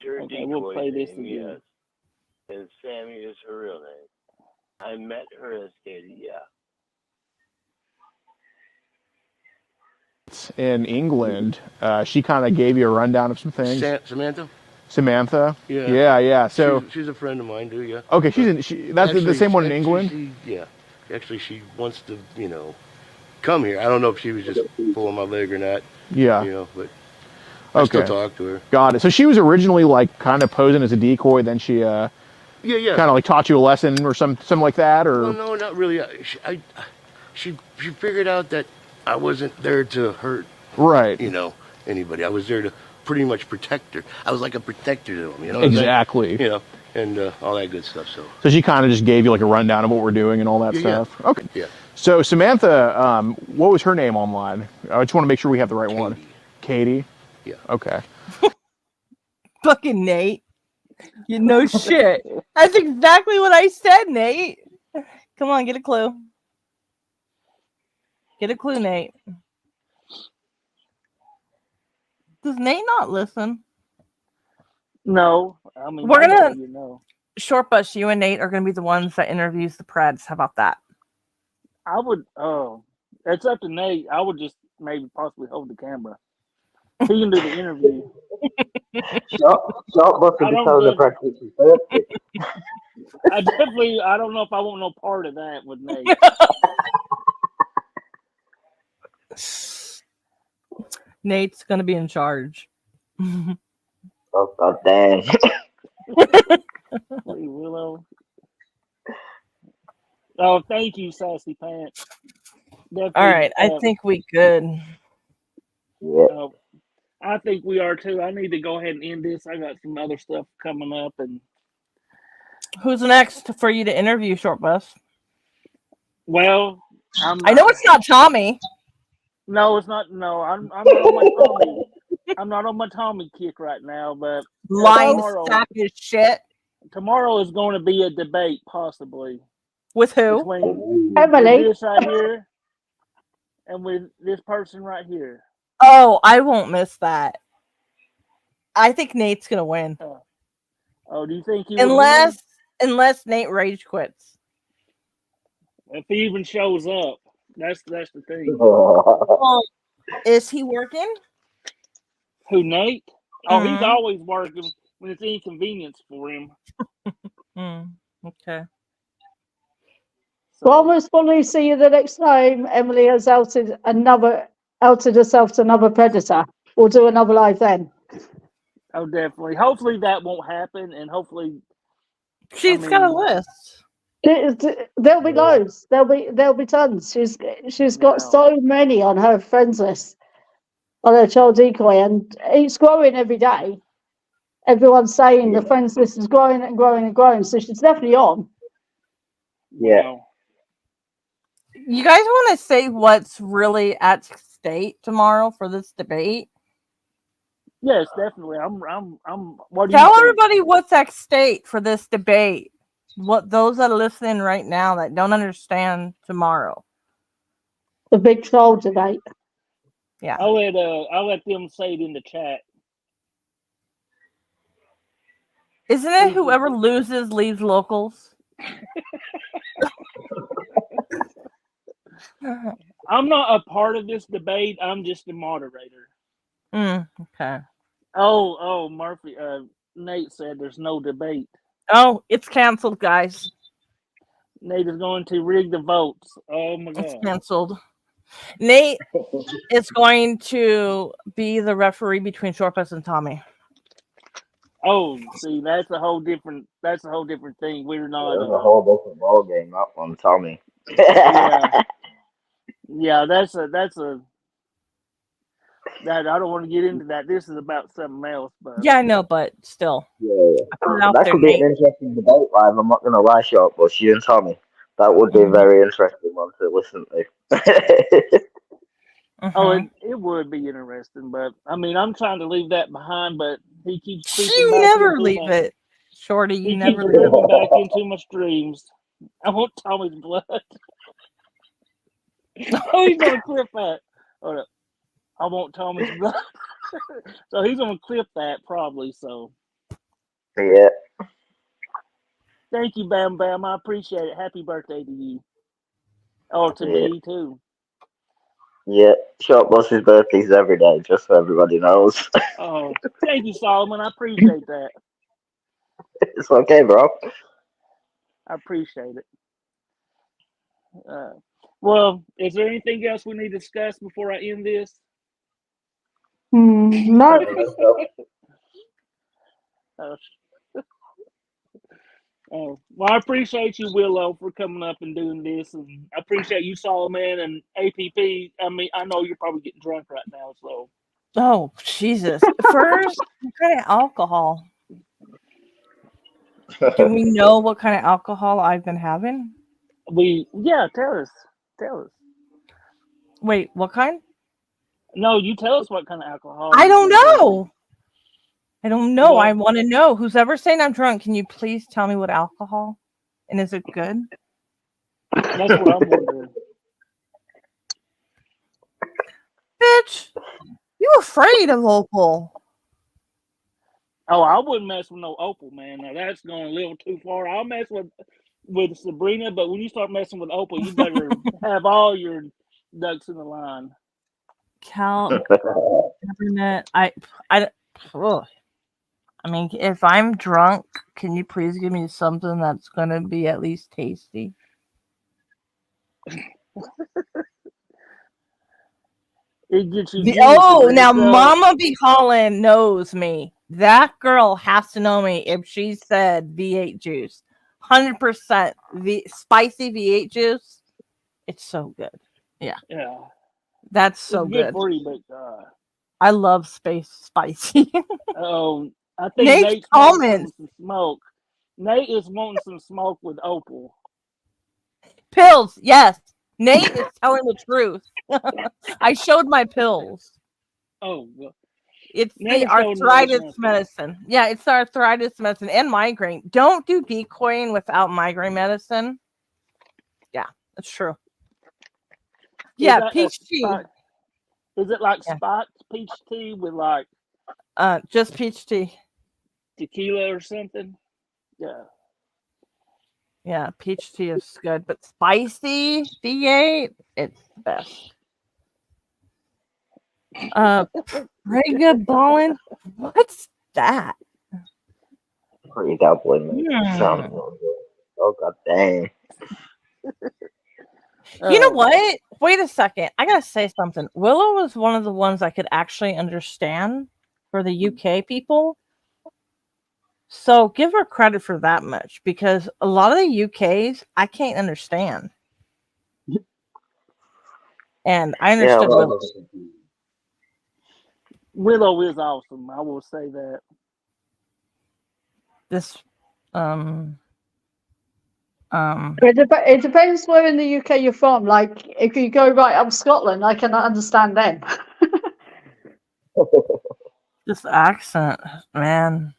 Okay, we'll play this again. Yes. And Sammy is her real name. I met her as Katie, yeah. In England, she kind of gave you a rundown of some things. Samantha? Yeah. So she's a friend of mine, too, yeah. Okay, that's the same one in England? Yeah. Actually, she wants to, come here. I don't know if she was just pulling my leg or not. Yeah. But I still talk to her. Got it. So she was originally like kind of posing as a decoy, then she kind of like taught you a lesson or something like that, or well, no, not really. She figured out that I wasn't there to hurt anybody. I was there to pretty much protect her. I was like a protector to them, exactly. And all that good stuff. So she kind of just gave you like a rundown of what we're doing and all that stuff. Yeah. Okay. Yeah. So Samantha, what was her name online? I just want to make sure we have the right one. Katie. Yeah. Okay. Fucking Nate. You know shit. That's exactly what I said, Nate. Come on, get a clue. Get a clue, Nate. Does Nate not listen? No, I mean We're I'm gonna telling you no. Short Bus. You and Nate are gonna be the ones that interviews the Preds. How about that? I would. Oh, it's up to Nate. I would just maybe possibly hold the camera. He can do the interview. Short bus will I be don't telling the judge. press it's his birthday. I definitely. I don't know if I want no part of that with Nate. Nate's gonna be in charge. Oh god damn. Hey, Willow. Oh, thank you, Sassy Pants. Definitely. All right, I think we good. Yeah. I think we are too. I need to go ahead and end this. I got some other stuff coming up, and Who's next for you to interview, Short Bus? well, I know it's not Tommy. No, it's not. No, I'm not on my Tommy. I'm not on my Tommy kick right now, but Lying sack of shit. Tomorrow is going to be a debate, possibly. With who? Between Emily. this right here and with this person right here. Oh, I won't miss that. I think Nate's gonna win. Oh, do you think he would unless Nate rage quits? If he even shows up, that's the thing. Well, is he working? Who, Nate? Oh, he's always working when it's inconvenience for him. Okay. Well, I most probably see you the next time Emily has outed herself to another predator. We'll do another live then. Oh, definitely. Hopefully that won't happen, and hopefully she's got a list. There'll be loads. There'll be tons. She's got so many on her friends list, on her child decoy, and it's growing every day. Everyone's saying the friends list is growing and growing and growing, so she's definitely on. Yeah. You guys want to say what's really at stake tomorrow for this debate? Yes, definitely. I'm. What do Tell you think? everybody what's at stake for this debate. What those that are listening right now that don't understand tomorrow. The big troll debate. Yeah. I'll let them say it in the chat. Isn't it whoever loses leaves locals? I'm not a part of this debate. I'm just the moderator. Okay. Oh, Murphy. Nate said there's no debate. Oh, it's canceled, guys. Nate is going to rig the votes. Oh my god. It's canceled. Nate is going to be the referee between Short Bus and Tommy. Oh, see, that's a whole different thing. We're not. That's a whole different ball game. That one, Tommy. Yeah, that's a. That I don't want to get into that. This is about something else, but yeah, I know, but still, That could be an interesting debate live. I'm not going to lie, Short Bus, you and Tommy. That would be a very interesting one to listen to. Oh, it would be interesting, but I mean, I'm trying to leave that behind, but he keeps creeping you back never into leave my, it, Shorty. You he never keeps leave it. creeping back into my streams. I want Tommy's blood. Oh, he's gonna clip that. Hold up. I want Tommy's blood. So he's gonna clip that probably. So yeah. Thank you, Bam Bam. I appreciate it. Happy birthday to you. Oh, to me too. Yeah, Short Bus's birthday's every day, just so everybody knows. Oh, thank you, Solomon. I appreciate that. It's okay, bro. I appreciate it. Well, is there anything else we need to discuss before I end this? No. Well, I appreciate you, Willow, for coming up and doing this, and I appreciate you, Solomon, and APP. I mean, I know you're probably getting drunk right now, so. Oh, Jesus! First, what kind of alcohol? Do we know what kind of alcohol I've been having? Tell us. Wait, what kind? No, you tell us what kind of alcohol. I don't know. Well, I want to know. Who's ever saying I'm drunk, can you please tell me what alcohol? And is it good? That's what I'm wondering. Bitch, you afraid of local? Oh, I wouldn't mess with no Opal, man. Now that's going a little too far. I'll mess with Sabrina, but when you start messing with Opal, you better have all your ducks in the line. Internet. Ugh. I mean, if I'm drunk, can you please give me something that's gonna be at least tasty? It gets you Now Mama B. Holland knows me. That girl has to know me if she said V8 juice. 100% spicy V8 juice. It's so good. Yeah. That's so it's good. For you, but I love spicy. I think Nate's wanting some smoke. Nate is wanting some smoke with Opal. Pills, yes. Nate is telling the truth. I showed my pills. Oh, well. It's the arthritis medicine. Yeah, it's the arthritis medicine and migraine. Don't do decoying without migraine medicine. Yeah, that's true. Yeah, peach tea. Is it like spiked peach tea with like just peach tea? Tequila or something? Yeah. Yeah, peach tea is good, but spicy V8, it's the best. Prega Ballin, what's that? Pretty doubling. Oh god dang. You know what? Wait a second. I gotta say something. Willow was one of the ones I could actually understand for the UK people. So give her credit for that much, because a lot of the UKs I can't understand. And I understood Willow. Willow is awesome. I will say that. It depends where in the UK you're from. Like, if you go right up Scotland, I cannot understand them. This accent, man.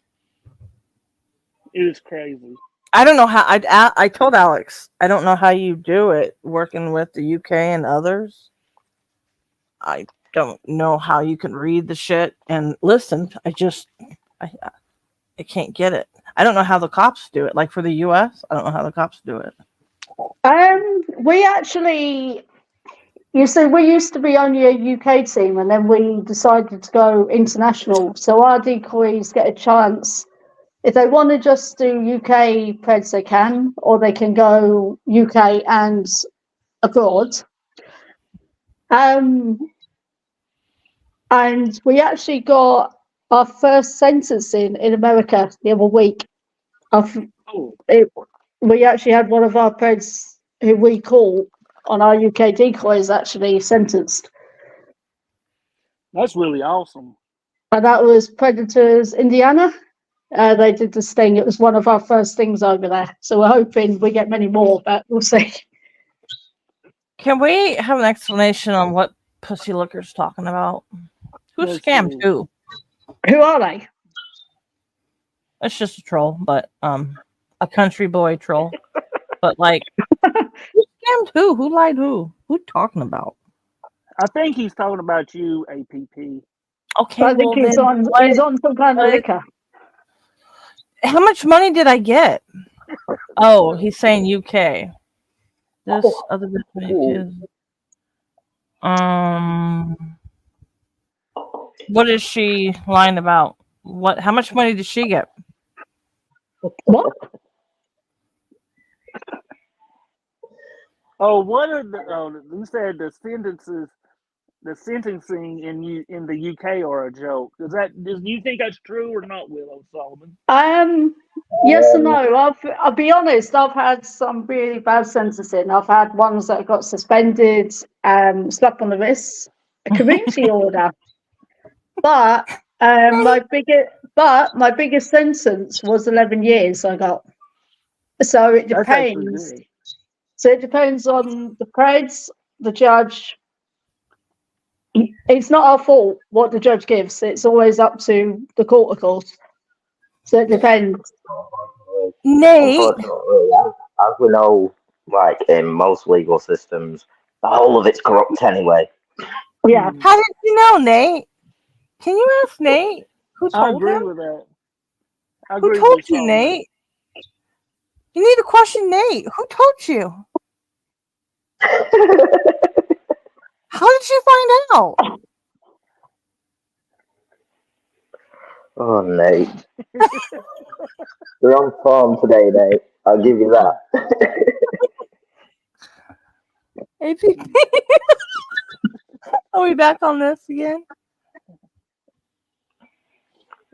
It is crazy. I don't know how. I told Alex, I don't know how you do it working with the UK and others. I don't know how you can read the shit and listen. I can't get it. I don't know how the cops do it. Like for the US, I don't know how the cops do it. We actually, you see, we used to be only a UK team, and then we decided to go international. So our decoys get a chance. If they want to just do UK Preds, they can, or they can go UK and abroad. And we actually got our first sentencing in America the other week. We actually had one of our Preds who we call on our UK decoys actually sentenced. That's really awesome. And that was Predators, Indiana. They did this thing. It was one of our first things over there. So we're hoping we get many more, but we'll see. Can we have an explanation on what Pussy Looker's talking about? Who scammed who? Who are they? It's just a troll, but a country boy troll. But like, who scammed who? Who lied who? Who talking about? I think he's talking about you, APP. Okay, I think he's on some kind of liquor. How much money did I get? Oh, he's saying UK. This other bitch is. What is she lying about? What? How much money did she get? What? Oh, what are the? You said the sentences. The sentencing in the UK are a joke. Do you think that's true or not, Willow Solomon? Yes and no. I'll be honest. I've had some really bad sentencing. I've had ones that got suspended, slap on the wrist, a community order. But my biggest sentence was 11 years. I got. So it depends. So it depends on the Preds, the judge. It's not our fault what the judge gives. It's always up to the court, of course. So it depends. Nate, as we know, like in most legal systems, the whole of it's corrupt anyway. Yeah. How did you know, Nate? Can you ask Nate who told I agree him? with that. I Who agree told with you, Solomon. Nate? You need to question Nate. Who told you? How did you find out? Oh, Nate. You're on form today, Nate. I'll give you that. APP. Are we back on this again?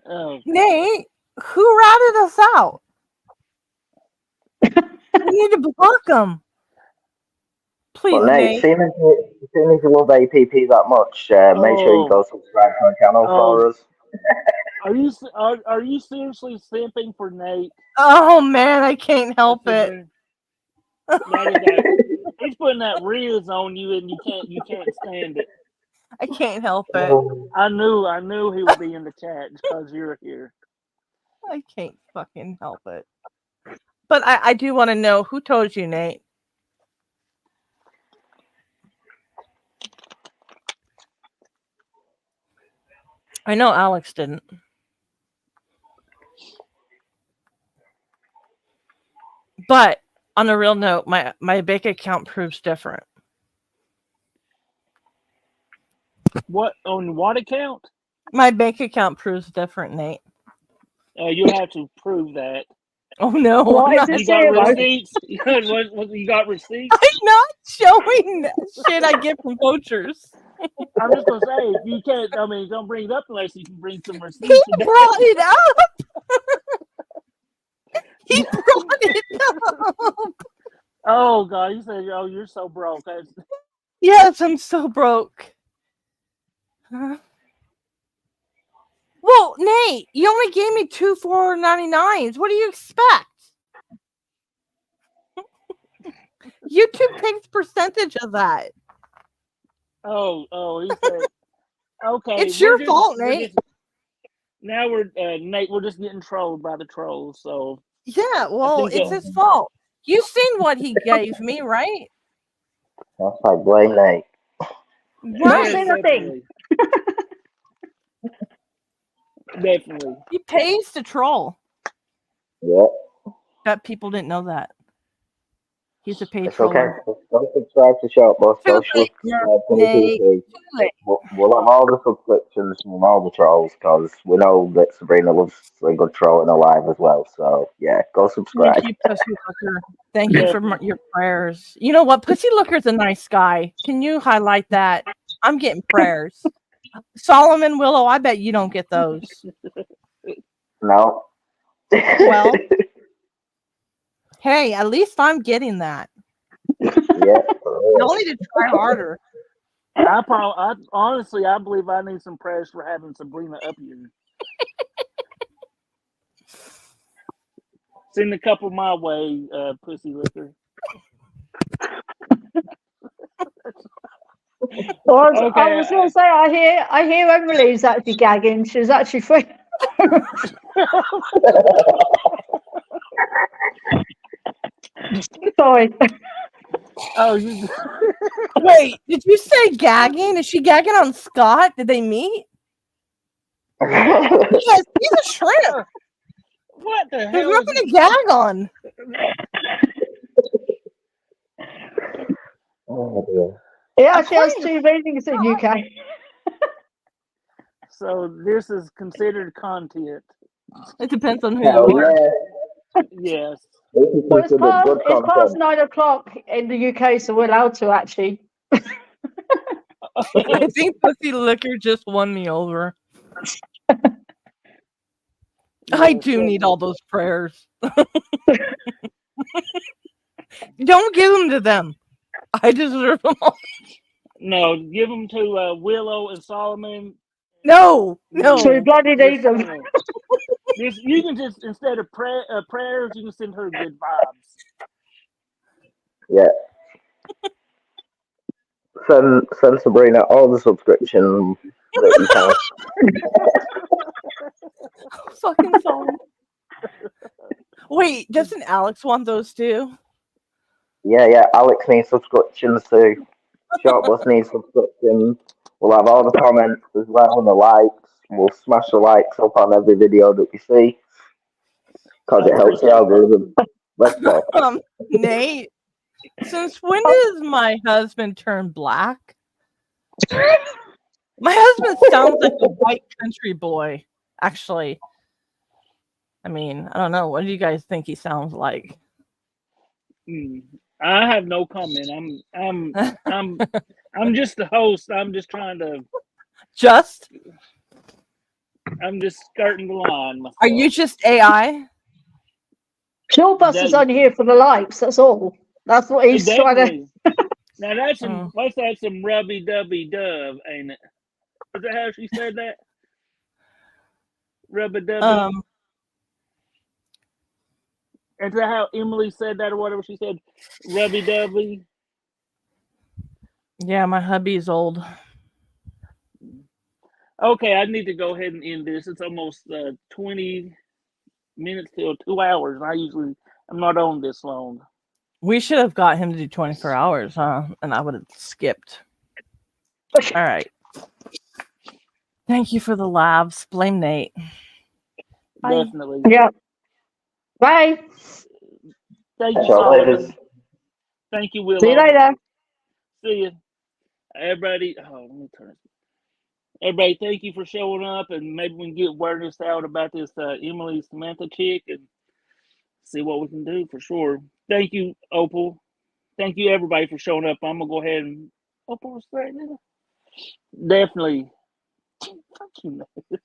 Oh, Nate, who ratted us out? We need to block them. Please, Well, Nate, Nate. seeing as you love APP that much, make sure you go subscribe to our channel for us. Are you seriously simping for Nate? Oh man, I can't help it. That is like, he's putting that Riz on you, and you can't stand it. I can't help it. I knew he would be in the chat because you're here. I can't fucking help it. But I do want to know who told you, Nate. I know Alex didn't. But on a real note, my bank account proves different. What on what account? My bank account proves different, Nate. You'll have to prove that. Oh no! What is You got zero? receipts? You got receipts? I'm not showing shit I get from poachers. I'm just gonna say, if you can't, I mean, don't bring it up unless you can bring some receipts. He brought it up. He brought it up. Oh God, you said, "Oh, you're so broke." Yes, I'm so broke. Huh? Well, Nate, you only gave me 2 $4.99s. What do you expect? YouTube takes percentage of that. Oh, he said, "Okay, It's your fault, Nate." Now Nate. We're just getting trolled by the trolls. So yeah, well, it's his fault. You seen what he gave me, right? That's like blame Nate. Not seen a thing. Definitely. He pays to troll. Yeah. Bet people didn't know that. He's a paid It's okay. troller. Don't subscribe to Shortbus. Don't subscribe to APP. We'll have all the subscriptions from all the trolls because we know that Sabrina loves a good troll in her live as well. So yeah, go subscribe. Thank you, Pussy Looker. Thank you for your prayers. You know what? Pussy Looker's a nice guy. Can you highlight that? I'm getting prayers. Solomon, Willow, I bet you don't get those. No. Well, hey, at least I'm getting that. Yeah. Y'all need to try harder. Honestly, I believe I need some prayers for having Sabrina up here. Send a couple my way, Pussy Licker. Well, I was going to say, I hear Emily's actually gagging. She's actually free. Sorry. Oh, wait! Did you say gagging? Is she gagging on Scott? Did they meet? Yes, he's a shrimp. What the hell? There's nothing to gag on. Oh dear. It actually has 2 meanings in UK. So this is considered content. It depends on who you are. Yes. Well, it's past 9 o'clock in the UK, so we're allowed to actually. I think Pussy Licker just won me over. I do need all those prayers. Don't give them to them. I deserve them all. No, give them to Willow and Solomon. No. So we bloody need them. You can just, instead of prayers, you can send her good vibes. Yeah. Send Sabrina all the subscriptions that you can. Fucking Solomon. Wait, doesn't Alex want those too? Yeah. Alex needs subscriptions too. Shortbus needs subscriptions. We'll have all the comments as well and the likes. We'll smash the likes up on every video that we see. Because it helps the algorithm. Let's go. Nate, since when does my husband turn black? My husband sounds like a white country boy, actually. I mean, I don't know. What do you guys think he sounds like? I have no comment. I'm just the host. I'm just trying to. I'm just skirting the line myself. Are you just AI? Pure Bus is only here for the likes. That's all. That's what he's trying to. Now that's some. What's that? Some rubby dubby dove, ain't it? Is that how she said that? Rubby dubby. Is that how Emily said that, or whatever she said? Rubby dubby. Yeah, my hubby's old. Okay, I need to go ahead and end this. It's almost 20 minutes till 2 hours. I'm not on this long. We should have got him to do 24 hours, huh? And I would have skipped. All right. Thank you for the laughs. Blame Nate. Bye. Definitely. Yeah. Bye. Thank you, Solomon. Thank you, Willow. See you later. See you. Everybody, let me turn it. Everybody, thank you for showing up, and maybe we can get awareness out about this Emily Samantha chick and see what we can do for sure. Thank you, Opal. Thank you, everybody, for showing up. I'm going to go ahead and... Opal was right now. Definitely. Thank you, man.